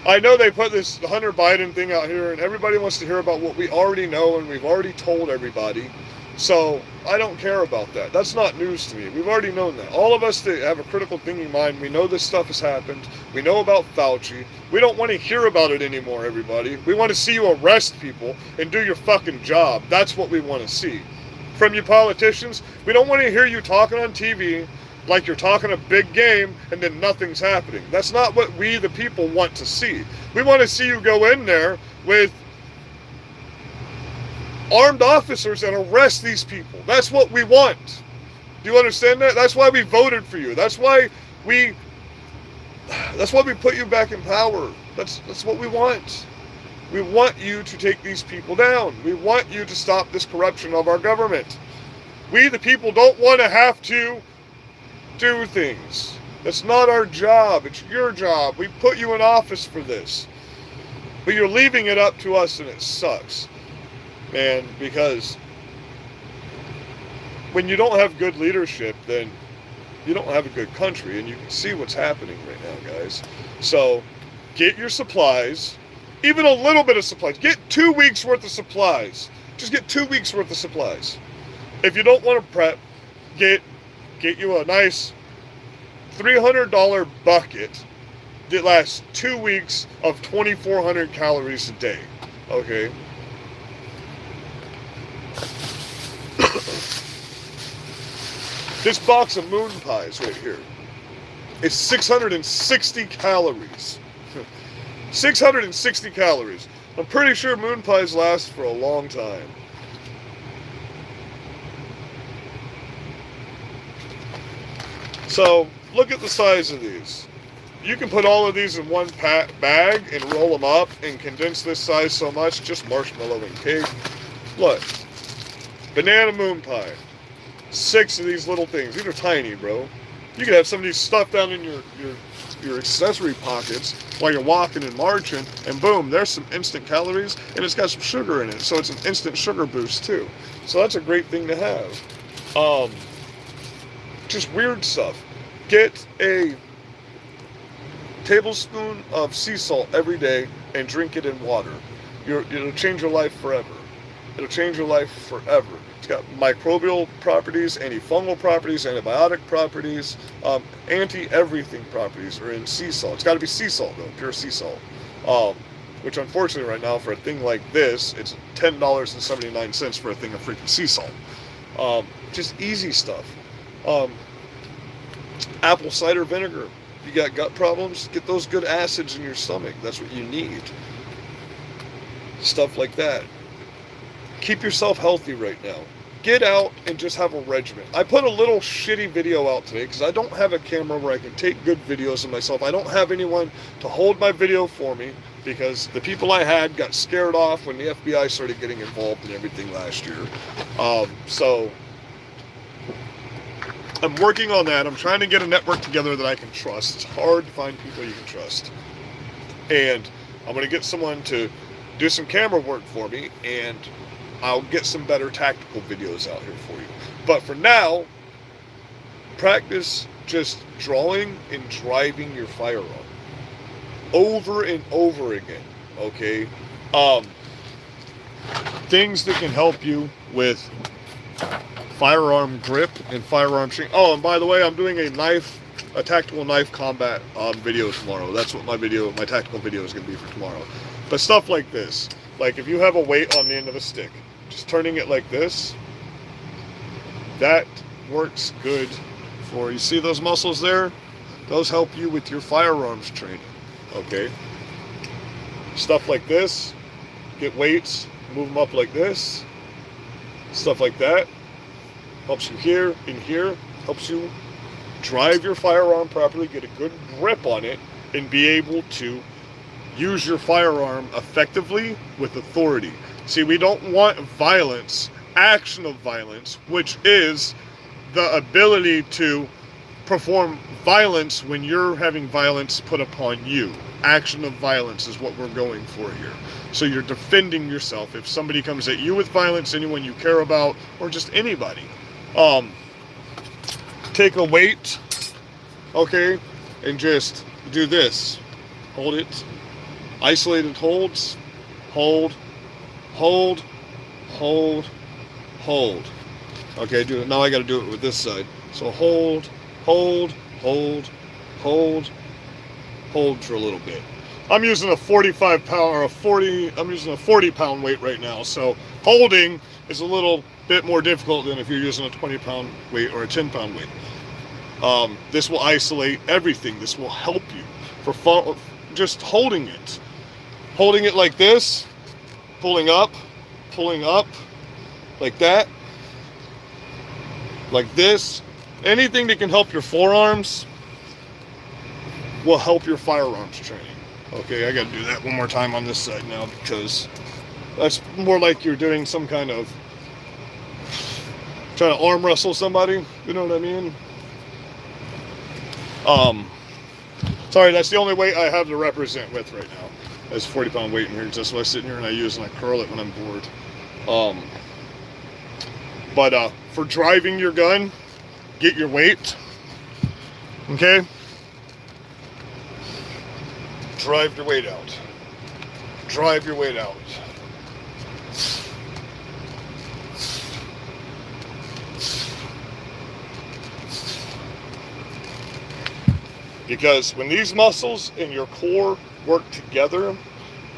Speaker 1: I know they put this Hunter Biden thing out here, and everybody wants to hear about what we already know, and we've already told everybody. So I don't care about that. That's not news to me. We've already known that. All of us that have a critical thinking mind, we know this stuff has happened. We know about Fauci. We don't want to hear about it anymore, everybody. We want to see you arrest people and do your fucking job. That's what we want to see. From you politicians, we don't want to hear you talking on TV like you're talking a big game and then nothing's happening. That's not what we, the people, want to see. We want to see you go in there with armed officers and arrest these people. That's what we want. Do you understand that? That's why we voted for you. That's why we put you back in power. That's what we want. We want you to take these people down. We want you to stop this corruption of our government. We, the people, don't want to have to do things. That's not our job. It's your job. We put you in office for this. But you're leaving it up to us, and it sucks, man, because when you don't have good leadership, then you don't have a good country, and you can see what's happening right now, guys. So get your supplies, even a little bit of supplies. Get 2 weeks worth of supplies. Just get 2 weeks worth of supplies. If you don't want to prep, get you a nice $300 bucket that lasts 2 weeks of 2,400 calories a day. Okay. This box of moon pies right here is 660 calories. 660 calories. I'm pretty sure moon pies last for a long time. So, look at the size of these. You can put all of these in one bag and roll them up and condense this size so much, just marshmallow and cake. Look, banana moon pie. 6 of these little things. These are tiny, bro. You could have some of these stuffed down in your accessory pockets while you're walking and marching, and boom, there's some instant calories, and it's got some sugar in it, so it's an instant sugar boost too. So that's a great thing to have. Just weird stuff. Get a tablespoon of sea salt every day and drink it in water. It'll change your life forever. It'll change your life forever. It's got microbial properties, antifungal properties, antibiotic properties, anti-everything properties are in sea salt. It's got to be sea salt though, pure sea salt. Which unfortunately right now for a thing like this, it's $10.79 for a thing of freaking sea salt. Just easy stuff. Apple cider vinegar. You got gut problems, get those good acids in your stomach. That's what you need. Stuff like that. Keep yourself healthy right now. Get out and just have a regimen. I put a little shitty video out today because I don't have a camera where I can take good videos of myself. I don't have anyone to hold my video for me because the people I had got scared off when the FBI started getting involved in everything last year. So I'm working on that. I'm trying to get a network together that I can trust. It's hard to find people you can trust. And I'm going to get someone to do some camera work for me, and I'll get some better tactical videos out here for you. But for now, practice just drawing and driving your firearm over and over again, okay? Things that can help you with firearm grip and firearm shooting. Oh, and by the way, I'm doing a tactical knife combat video tomorrow. That's what my tactical video is going to be for tomorrow. But stuff like this, like if you have a weight on the end of a stick, just turning it like this, that works good for, you see those muscles there? Those help you with your firearms training, okay? Stuff like this, get weights, move them up like this, stuff like that. Helps you here, in here, helps you drive your firearm properly, get a good grip on it, and be able to use your firearm effectively with authority. See, we don't want violence, action of violence, which is the ability to perform violence when you're having violence put upon you. Action of violence is what we're going for here. So you're defending yourself. If somebody comes at you with violence, anyone you care about, or just anybody, take a weight, okay, and just do this. Hold it. Isolated holds. Hold. Hold. Hold. Hold. Okay, do it. Now I got to do it with this side. So hold. Hold. Hold. Hold. Hold for a little bit. I'm using a 45 pound or I'm using a 40 pound weight right now. So holding is a little bit more difficult than if you're using a 20 pound weight or a 10 pound weight. This will isolate everything. This will help you for just holding it. Holding it like this, pulling up, like that, like this. Anything that can help your forearms will help your firearms training. Okay, I got to do that one more time on this side now because that's more like you're doing some kind of trying to arm wrestle somebody. You know what I mean? Sorry, that's the only weight I have to represent with right now. That's 40 pound weight in here. That's what I sit here and I use and I curl it when I'm bored. But for driving your gun, get your weight. Okay? Drive your weight out. Drive your weight out. Because when these muscles in your core work together,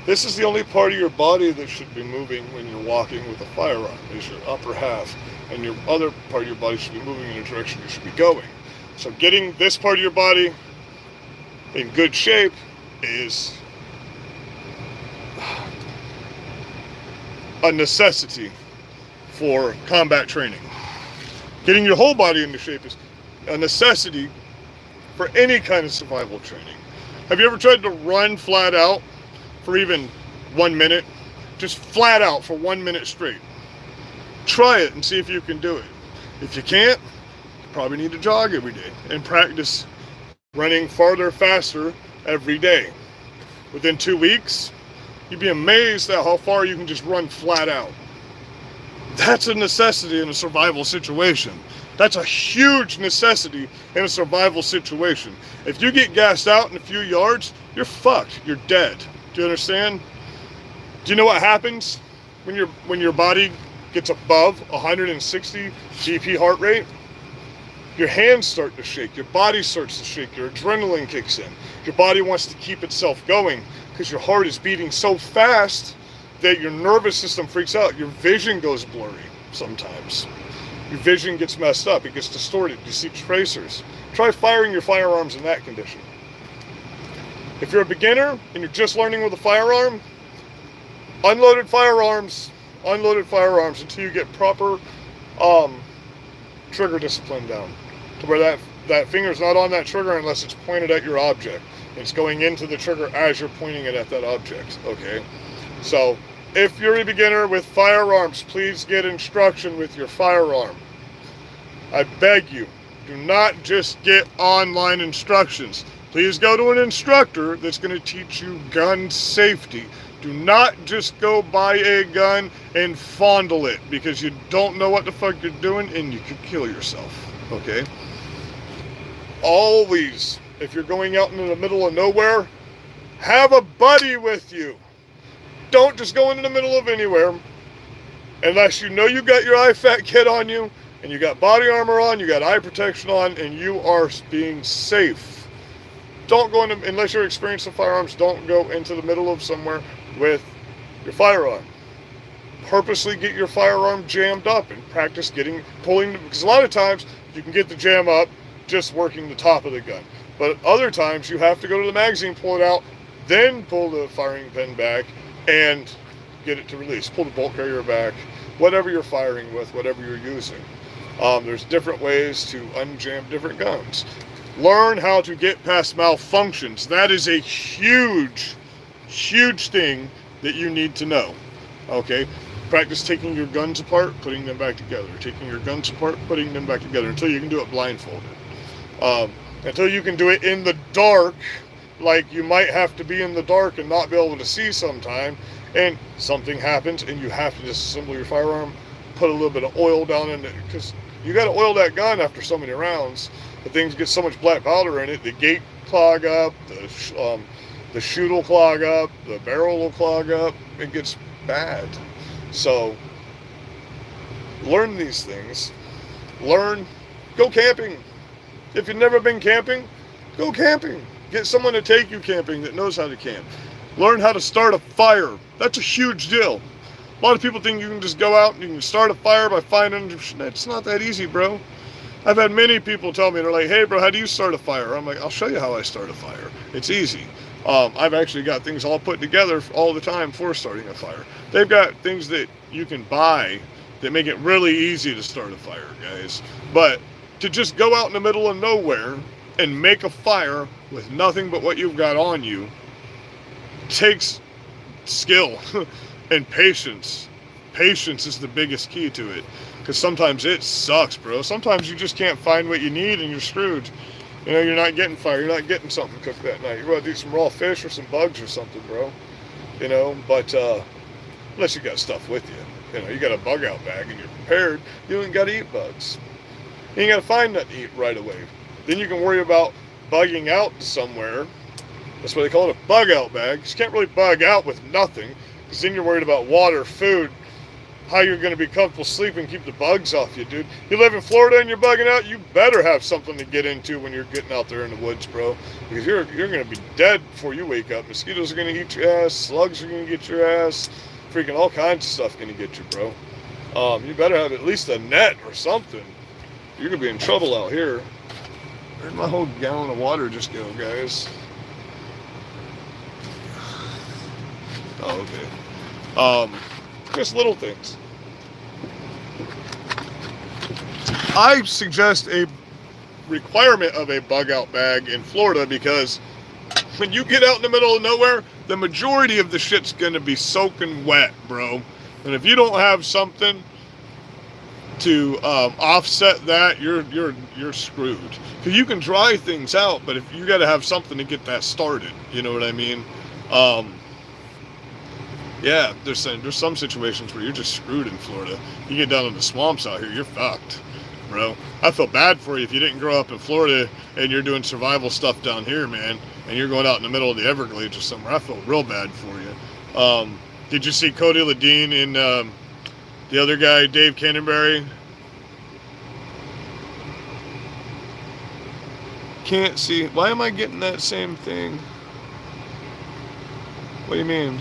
Speaker 1: this is the only part of your body that should be moving when you're walking with a firearm, is your upper half. And your other part of your body should be moving in the direction you should be going. So getting this part of your body in good shape is a necessity for combat training. Getting your whole body into shape is a necessity for any kind of survival training. Have you ever tried to run flat out for even 1 minute? Just flat out for 1 minute straight. Try it and see if you can do it. If you can't, you probably need to jog every day and practice running farther, faster every day. Within 2 weeks, you'd be amazed at how far you can just run flat out. That's a necessity in a survival situation. That's a huge necessity in a survival situation. If you get gassed out in a few yards, you're fucked. You're dead. Do you understand? Do you know what happens when your body gets above 160 BP heart rate? Your hands start to shake, your body starts to shake, your adrenaline kicks in. Your body wants to keep itself going because your heart is beating so fast that your nervous system freaks out. Your vision goes blurry sometimes. Your vision gets messed up, it gets distorted, you see tracers. Try firing your firearms in that condition. If you're a beginner and you're just learning with a firearm, unloaded firearms until you get proper trigger discipline down. To where that finger's not on that trigger unless it's pointed at your object. It's going into the trigger as you're pointing it at that object, okay? So, if you're a beginner with firearms, please get instruction with your firearm. I beg you, do not just get online instructions. Please go to an instructor that's going to teach you gun safety. Do not just go buy a gun and fondle it because you don't know what the fuck you're doing and you could kill yourself, okay? Always, if you're going out into the middle of nowhere, have a buddy with you. Don't just go into the middle of anywhere unless you know you got your IFAK kit on you and you got body armor on, you got eye protection on, and you are being safe. Don't go into, unless you're experienced with firearms, don't go into the middle of somewhere with your firearm. Purposely get your firearm jammed up and practice pulling, because a lot of times you can get the jam up just working the top of the gun. But other times you have to go to the magazine, pull it out, then pull the firing pin back and get it to release. Pull the bolt carrier back, whatever you're firing with, whatever you're using. There's different ways to unjam different guns. Learn how to get past malfunctions. That is a huge thing that you need to know. Okay? Practice taking your guns apart, putting them back together. Taking your guns apart, putting them back together until you can do it blindfolded. Until you can do it in the dark, like you might have to be in the dark and not be able to see sometime, and something happens and you have to disassemble your firearm, put a little bit of oil down in it, because you got to oil that gun after so many rounds. The things get so much black powder in it, the gate clog up, the chute will clog up, the barrel will clog up, it gets bad. So, learn these things. Go camping. If you've never been camping, go camping. Get someone to take you camping that knows how to camp. Learn how to start a fire. That's a huge deal. A lot of people think you can just go out and you can start a fire by finding, it's not that easy, bro. I've had many people tell me, they're like, hey bro, how do you start a fire? I'm like, I'll show you how I start a fire. It's easy. I've actually got things all put together all the time for starting a fire. They've got things that you can buy that make it really easy to start a fire, guys. But to just go out in the middle of nowhere and make a fire with nothing but what you've got on you takes skill and patience. Patience is the biggest key to it, because sometimes it sucks, bro. Sometimes you just can't find what you need and you're screwed. You know, you're not getting fire, you're not getting something cooked that night. You're going to do some raw fish or some bugs or something, bro. You know, but unless you got stuff with you. You know, you got a bug out bag and you're prepared, you ain't got to eat bugs. You ain't got to find nothing to eat right away. Then you can worry about bugging out somewhere. That's why they call it a bug out bag. You can't really bug out with nothing, because then you're worried about water, food, how you're going to be comfortable sleeping, keep the bugs off you, dude. You live in Florida and you're bugging out, you better have something to get into when you're getting out there in the woods, bro. Because you're going to be dead before you wake up. Mosquitoes are going to eat your ass, slugs are going to get your ass, freaking all kinds of stuff going to get you, bro. You better have at least a net or something. You're going to be in trouble out here. Where'd my whole gallon of water just go, guys? Oh, okay. Just little things. I suggest a requirement of a bug out bag in Florida, because when you get out in the middle of nowhere, the majority of the shit's gonna be soaking wet, bro. And if you don't have something to offset that, you're screwed. Because you can dry things out, but if you got to have something to get that started, you know what I mean? Yeah, there's some situations where you're just screwed in Florida. You get down in the swamps out here, you're fucked. bro. I feel bad for you if you didn't grow up in Florida and you're doing survival stuff down here, man, and you're going out in the middle of the Everglades or somewhere. I feel real bad for you. Did you see Cody Ledeen and the other guy, Dave Canterbury? Can't see. Why am I getting that same thing? What do you mean?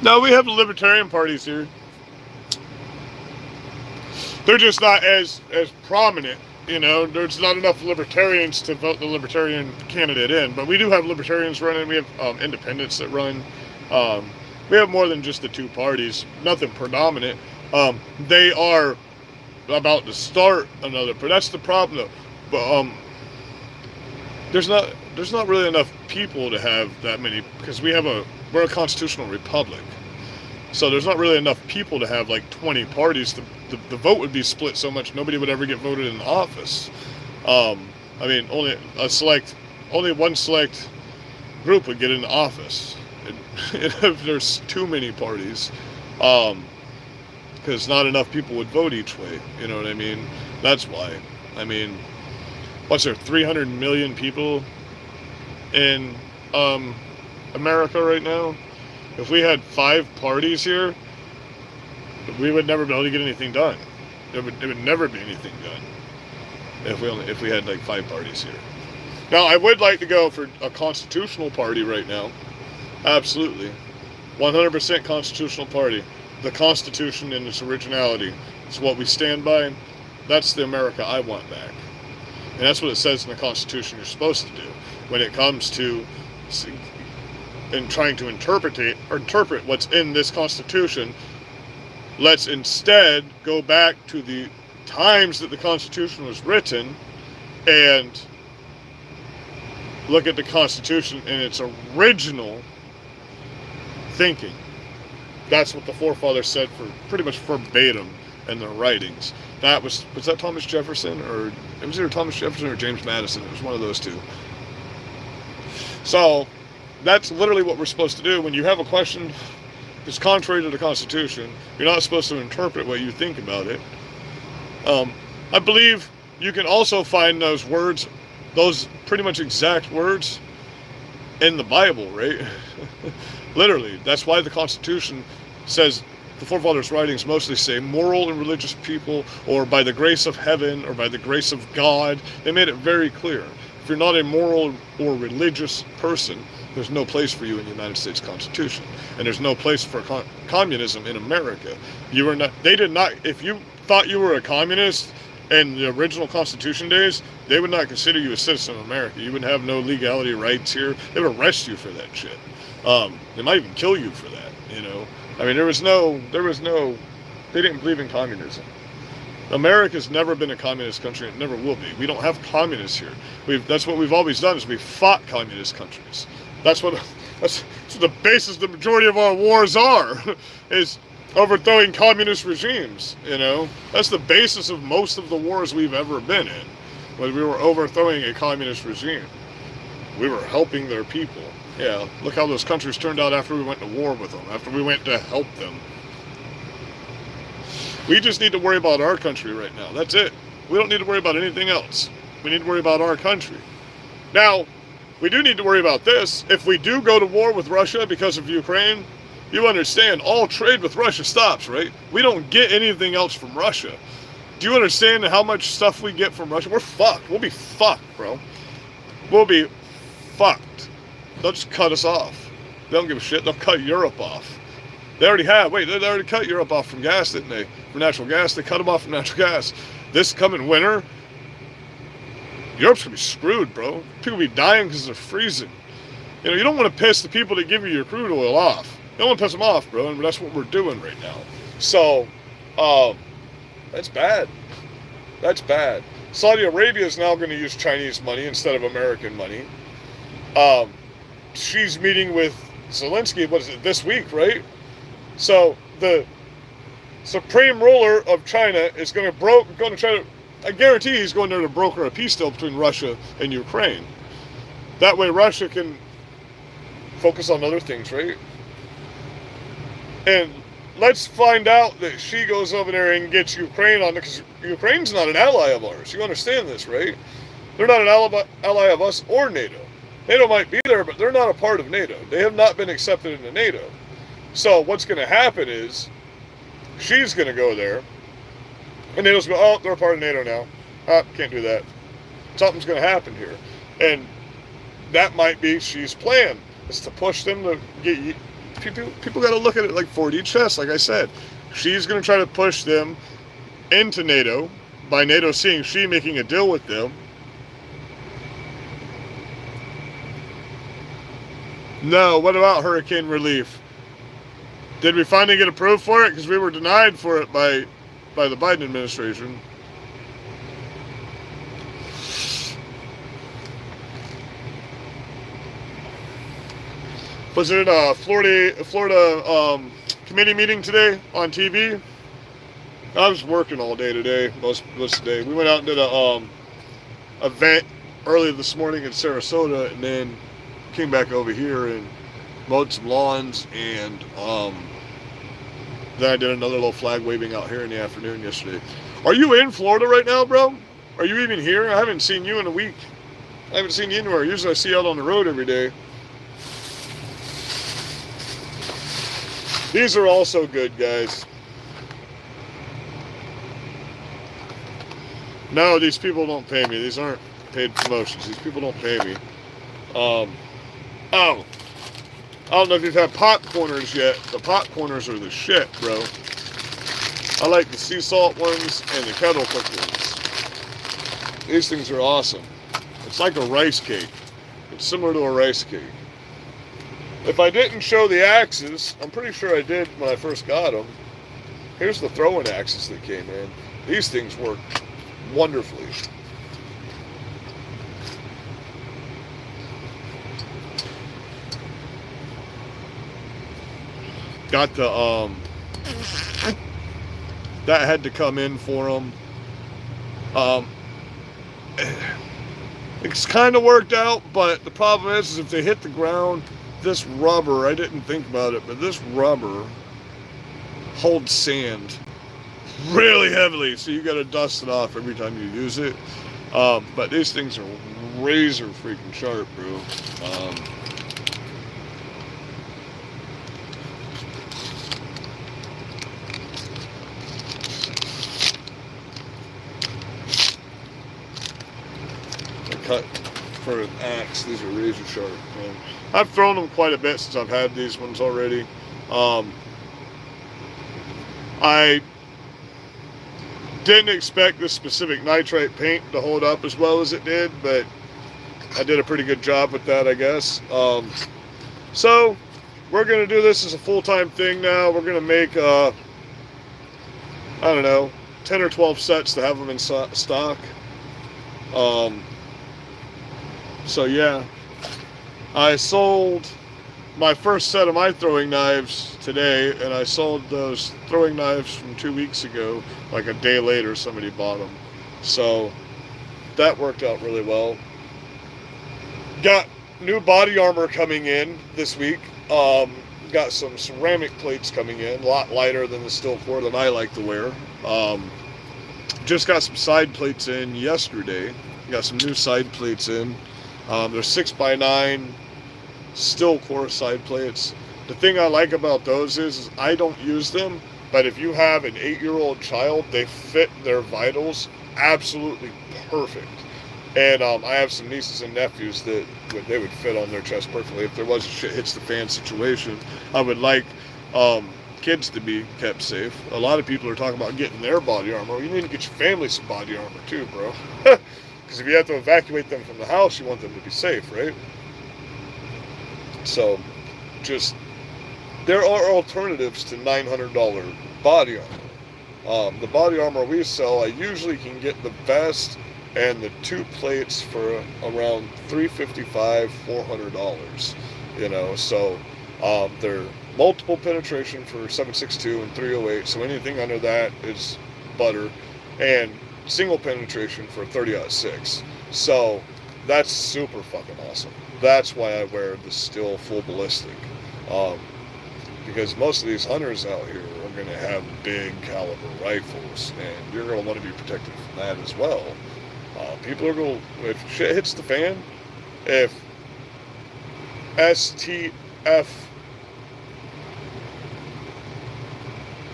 Speaker 1: No, we have the libertarian parties here. They're just not as prominent. You know, there's not enough libertarians to vote the libertarian candidate in. But we do have libertarians running. We have independents that run. We have more than just the two parties. Nothing predominant. They are about to start another. But that's the problem, though. But there's not really enough people to have that many, because we're a constitutional republic. So there's not really enough people to have like 20 parties. The vote would be split so much nobody would ever get voted in office. I mean, only one select group would get in office. If there's too many parties, because not enough people would vote each way. You know what I mean? That's why. I mean, what's there, 300 million people in America right now? If we had 5 parties here, we would never be able to get anything done. There would never be anything done if we had like 5 parties here. Now, I would like to go for a constitutional party right now. Absolutely. 100% constitutional party. The Constitution in its originality. It's what we stand by. That's the America I want back. And that's what it says in the Constitution you're supposed to do when it comes to trying to interpret what's in this Constitution. Let's instead go back to the times that the Constitution was written and look at the Constitution in its original thinking. That's what the forefathers said, for pretty much verbatim in their writings. Was that Thomas Jefferson, or it was either Thomas Jefferson or James Madison. It was one of those two. So that's literally what we're supposed to do. When you have a question that's contrary to the Constitution, you're not supposed to interpret what you think about it. I believe you can also find those words, those pretty much exact words, in the Bible, right? Literally. That's why the Constitution says, the forefathers' writings mostly say moral and religious people, or by the grace of heaven, or by the grace of God. They made it very clear. If you're not a moral or religious person, there's no place for you in the United States Constitution. And there's no place for communism in America. They did not, if you thought you were a communist in the original Constitution days, they would not consider you a citizen of America. You would have no legality rights here. They would arrest you for that shit. They might even kill you for that, you know. I mean, they didn't believe in communism. America's never been a communist country. It never will be. We don't have communists here. That's what we've always done, is we fought communist countries. That's the basis the majority of our wars are, is overthrowing communist regimes, you know. That's the basis of most of the wars we've ever been in, when we were overthrowing a communist regime. We were helping their people. Yeah, look how those countries turned out after we went to war with them, after we went to help them. We just need to worry about our country right now. That's it. We don't need to worry about anything else. We need to worry about our country. Now, we do need to worry about this. If we do go to war with Russia because of Ukraine, you understand, all trade with Russia stops, right? We don't get anything else from Russia. Do you understand how much stuff we get from Russia? We're fucked. We'll be fucked, bro. We'll be fucked. They'll just cut us off. They don't give a shit. They'll cut Europe off. They already have. Wait, they already cut Europe off from gas, didn't they? From natural gas. They cut them off from natural gas. This coming winter, Europe's going to be screwed, bro. People will be dying because they're freezing. You know, you don't want to piss the people that give you your crude oil off. You don't want to piss them off, bro, and that's what we're doing right now. So, that's bad. That's bad. Saudi Arabia is now going to use Chinese money instead of American money. She's meeting with Zelensky, what is it, this week, right? So, supreme ruler of China is going to try to, I guarantee he's going there to broker a peace deal between Russia and Ukraine. That way Russia can focus on other things, right? And let's find out that she goes over there and gets Ukraine on it, because Ukraine's not an ally of ours. You understand this, right? They're not an ally of us or NATO. NATO might be there, but they're not a part of NATO. They have not been accepted into NATO. So what's going to happen is she's going to go there, and NATO's going, oh, they're a part of NATO now. Can't do that. Something's going to happen here. And that might be she's plan, is to push them to get... People got to look at it like 4D chess, like I said. She's going to try to push them into NATO by NATO seeing she making a deal with them. No, what about hurricane relief? Did we finally get approved for it? Because we were denied for it by the Biden administration. Was it a Florida committee meeting today on TV? I was working all day today, most of the day. We went out and did a event early this morning in Sarasota, and then came back over here and mowed some lawns, and then I did another little flag waving out here in the afternoon yesterday. Are you in Florida right now, bro? Are you even here? I haven't seen you in a week. I haven't seen you anywhere. Usually I see you out on the road every day. These are also good, guys. No, these people don't pay me. These aren't paid promotions. These people don't pay me. Oh, I don't know if you've had popcorners yet. The popcorners are the shit, bro. I like the sea salt ones and the kettle cooked ones. These things are awesome. It's like a rice cake. It's similar to a rice cake. If I didn't show the axes, I'm pretty sure I did when I first got them. Here's the throwing axes that came in. These things work wonderfully. Got the, that had to come in for them. It's kind of worked out, but the problem is if they hit the ground, this rubber, I didn't think about it, but this rubber holds sand really heavily, so you got to dust it off every time you use it. But these things are razor freaking sharp, bro. Cut for an axe. These are razor sharp, man. I've thrown them quite a bit since I've had these ones already. I didn't expect this specific nitrate paint to hold up as well as it did, but I did a pretty good job with that, I guess. So we're going to do this as a full-time thing now. We're going to make, I don't know, 10 or 12 sets to have them in stock. So yeah, I sold my first set of my throwing knives today, and I sold those throwing knives from 2 weeks ago. Like a day later, somebody bought them. So that worked out really well. Got new body armor coming in this week. Got some ceramic plates coming in, a lot lighter than the steel core that I like to wear. Just got some side plates in yesterday. Got some new side plates in. They're 6x9 steel core side plates. The thing I like about those is I don't use them, but if you have an 8-year-old child, they fit their vitals absolutely perfect. And I have some nieces and nephews that they would fit on their chest perfectly. If there was a shit hits the fan situation, I would like kids to be kept safe. A lot of people are talking about getting their body armor. You need to get your family some body armor too, bro. Because if you have to evacuate them from the house, you want them to be safe, right? So, just, there are alternatives to $900 body armor. The body armor we sell, I usually can get the vest and the 2 plates for around $355, $400, you know. So They're multiple penetration for 762 and 308, so anything under that is butter, and single penetration for 30-06. So that's super fucking awesome. That's why I wear the Stihl full ballistic, because most of these hunters out here are going to have big caliber rifles, and you're going to want to be protected from that as well. People are going to, if shit hits the fan, if STF,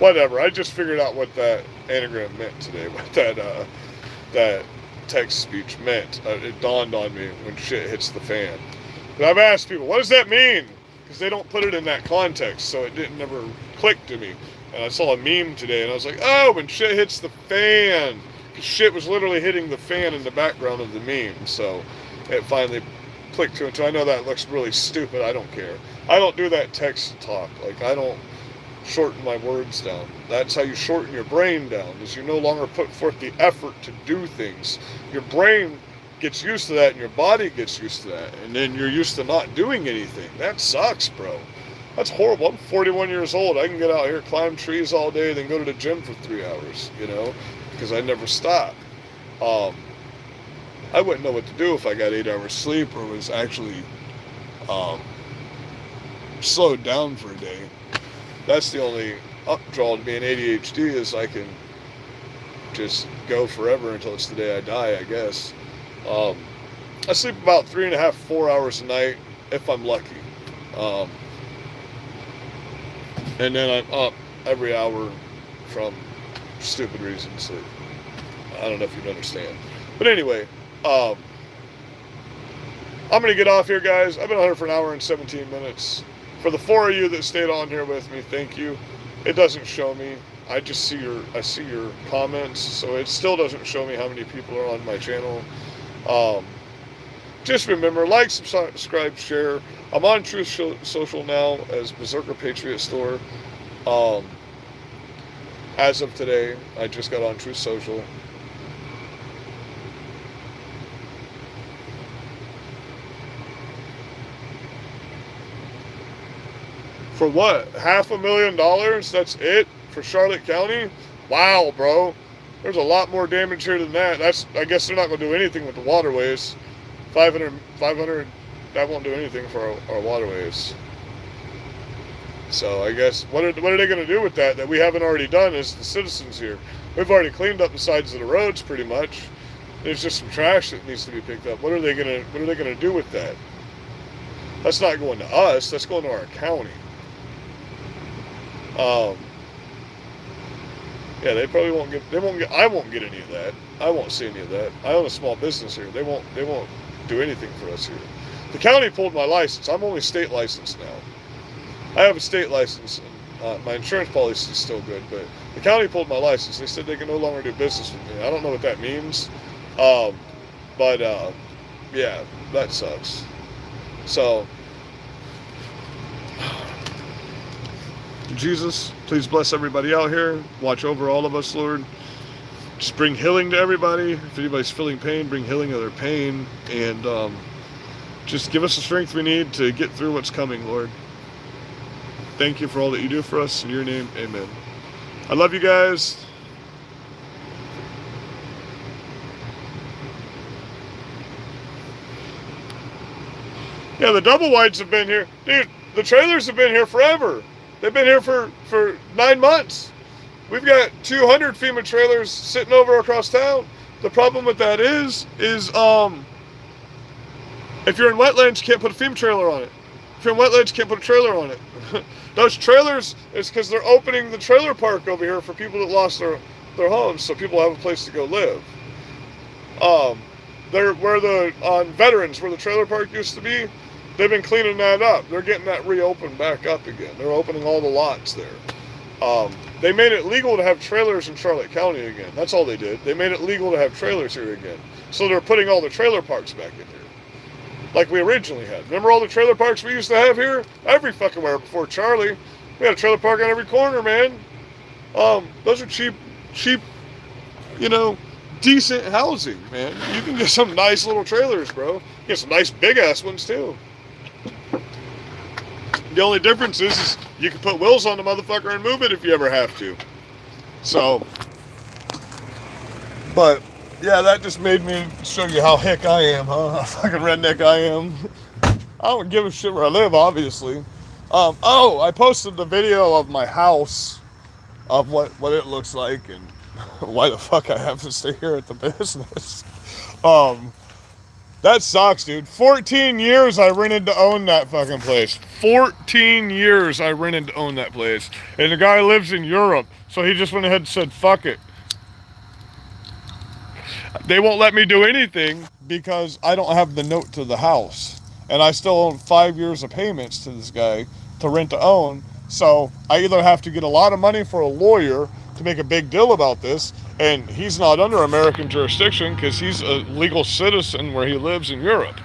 Speaker 1: whatever, I just figured out what that anagram meant today, what that text speech meant. It dawned on me when shit hits the fan. But I've asked people, what does that mean? Because they don't put it in that context, so it didn't never click to me. And I saw a meme today, and I was like, oh, when shit hits the fan. Because shit was literally hitting the fan in the background of the meme, so it finally clicked to it. So I know that looks really stupid. I don't care. I don't do that text talk. Like, I don't shorten my words down. That's how you shorten your brain down, is you no longer put forth the effort to do things. Your brain gets used to that, and your body gets used to that, and then you're used to not doing anything. That sucks, bro. That's horrible. I'm 41 years old. I can get out here, climb trees all day, then go to the gym for 3 hours, you know, because I never stop. I wouldn't know what to do if I got 8 hours sleep or was actually slowed down for a day. That's the only updraw to being ADHD, is I can just go forever until it's the day I die, I guess. I sleep about 3.5, 4 hours a night if I'm lucky. And then I'm up every hour from stupid reasons that I don't know if you'd understand. But anyway, I'm going to get off here, guys. I've been on here for 1 hour and 17 minutes. For the 4 of you that stayed on here with me, thank you. It doesn't show me. I just see your comments, so it still doesn't show me how many people are on my channel. Just remember, like, subscribe, share. I'm on Truth Social now as Berserker Patriot Store. As of today, I just got on Truth Social. For what? $500,000? That's it? For Charlotte County? Wow, bro. There's a lot more damage here than that. I guess they're not going to do anything with the waterways. 500, that won't do anything for our waterways. So I guess, what are they going to do with that we haven't already done as the citizens here? We've already cleaned up the sides of the roads pretty much. There's just some trash that needs to be picked up. What are they going to do with that? That's not going to us. That's going to our county. Yeah, they probably won't get. I won't get any of that. I won't see any of that. I own a small business here. They won't do anything for us here. The county pulled my license. I'm only state licensed now. I have a state license. And, my insurance policy is still good, but the county pulled my license. They said they can no longer do business with me. I don't know what that means, but yeah, that sucks. So, Jesus, please bless everybody out here. Watch over all of us, Lord. Just bring healing to everybody. If anybody's feeling pain, bring healing of their pain. And just give us the strength we need to get through what's coming, Lord. Thank you for all that you do for us. In your name, amen. I love you guys. Yeah, the double wides have been here. Dude, the trailers have been here forever. They've been here for 9 months. We've got 200 FEMA trailers sitting over across town. The problem with that is if you're in wetlands, you can't put a FEMA trailer on it. If you're in wetlands, you can't put a trailer on it. Those trailers, it's because they're opening the trailer park over here for people that lost their homes, so people have a place to go live. They're on Veterans, where the trailer park used to be. They've been cleaning that up. They're getting that reopened back up again. They're opening all the lots there. They made it legal to have trailers in Charlotte County again. That's all they did. They made it legal to have trailers here again. So they're putting all the trailer parks back in here, like we originally had. Remember all the trailer parks we used to have here? Every fucking where before Charlie. We had a trailer park on every corner, man. Those are cheap, decent housing, man. You can get some nice little trailers, bro. Get some nice big ass ones too. The only difference is you can put wheels on the motherfucker and move it if you ever have to. So, but yeah, that just made me show you how hick I am, huh? How fucking redneck I am. I don't give a shit where I live, obviously. Oh, I posted the video of my house, of what it looks like, and why the fuck I have to stay here at the business. That sucks, dude. 14 years I rented to own that fucking place. 14 years I rented to own that place. And the guy lives in Europe, so he just went ahead and said, fuck it. They won't let me do anything because I don't have the note to the house. And I still own 5 years of payments to this guy to rent to own. So I either have to get a lot of money for a lawyer to make a big deal about this, and he's not under American jurisdiction because he's a legal citizen where he lives in Europe.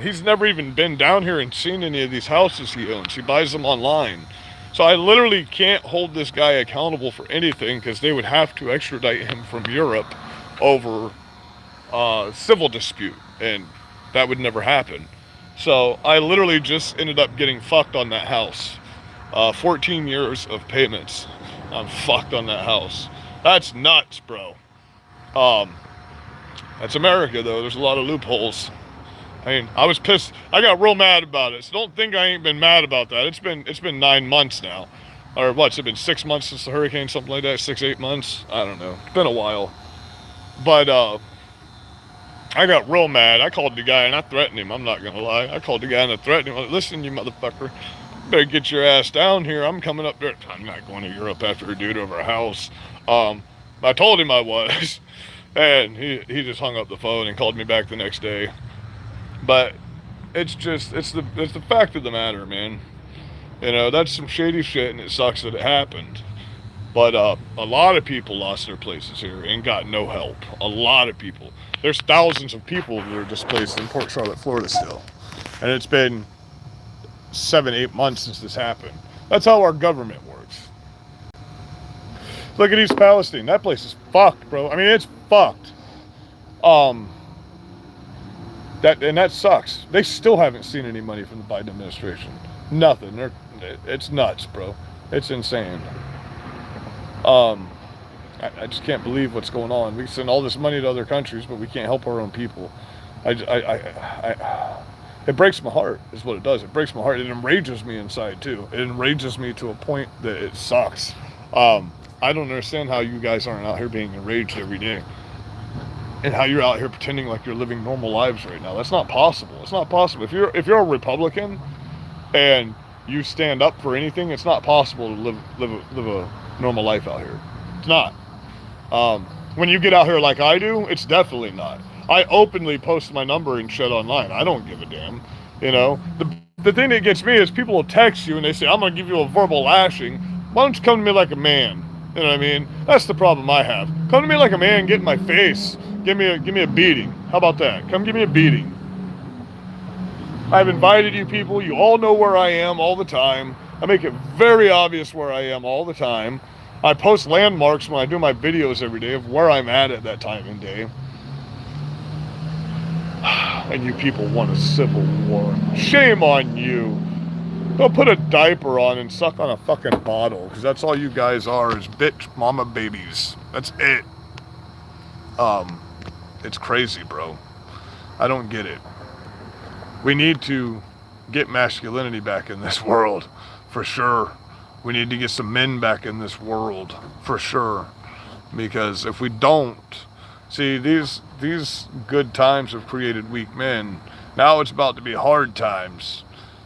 Speaker 1: He's never even been down here and seen any of these houses he owns. He buys them online. So I literally can't hold this guy accountable for anything because they would have to extradite him from Europe over civil dispute, and that would never happen. So I literally just ended up getting fucked on that house. 14 years of payments. I'm fucked on that house. That's nuts, bro. That's America, though. There's a lot of loopholes. I mean, I was pissed. I got real mad about it. So don't think I ain't been mad about that. It's been 9 months now. Or what's it been, 6 months since the hurricane, something like that? 6, 8 months? I don't know. It's been a while. But, I got real mad. I called the guy and I threatened him. I'm not going to lie. I called the guy and I threatened him. I was like, listen, you motherfucker. Better get your ass down here. I'm coming up there. I'm not going to Europe after a dude over a house. I told him I was. And he just hung up the phone and called me back the next day. But it's the fact of the matter, man. You know, that's some shady shit and it sucks that it happened. But a lot of people lost their places here and got no help. A lot of people. There's thousands of people that are displaced in Port Charlotte, Florida still. And it's been 7, 8 months since this happened. That's how our government works. Look at East Palestine. That place is fucked, bro. I mean, it's fucked. That sucks. They still haven't seen any money from the Biden administration. Nothing. It's nuts, bro. It's insane. I just can't believe what's going on. We send all this money to other countries, but we can't help our own people. It breaks my heart, is what it does. It breaks my heart. It enrages me inside, too. It enrages me to a point that it sucks. I don't understand how you guys aren't out here being enraged every day. And how you're out here pretending like you're living normal lives right now. That's not possible. It's not possible. If you're a Republican and you stand up for anything, it's not possible to live a normal life out here. It's not. When you get out here like I do, it's definitely not. I openly post my number and shit online. I don't give a damn. You know, the thing that gets me is people will text you and they say, I'm going to give you a verbal lashing. Why don't you come to me like a man? You know what I mean? That's the problem I have. Come to me like a man, get in my face. Give me a beating. How about that? Come give me a beating. I've invited you people. You all know where I am all the time. I make it very obvious where I am all the time. I post landmarks when I do my videos every day of where I'm at that time and day. And you people want a civil war. Shame on you. Go put a diaper on and suck on a fucking bottle, because that's all you guys are, is bitch mama babies. That's it. It's crazy, bro. I don't get it. We need to get masculinity back in this world, for sure. We need to get some men back in this world, for sure. Because if we don't, see, these good times have created weak men. Now it's about to be hard times.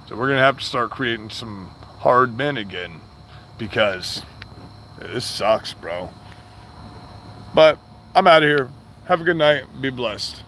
Speaker 1: So we're going to have to start creating some hard men again. Because this sucks, bro. But I'm out of here. Have a good night. Be blessed.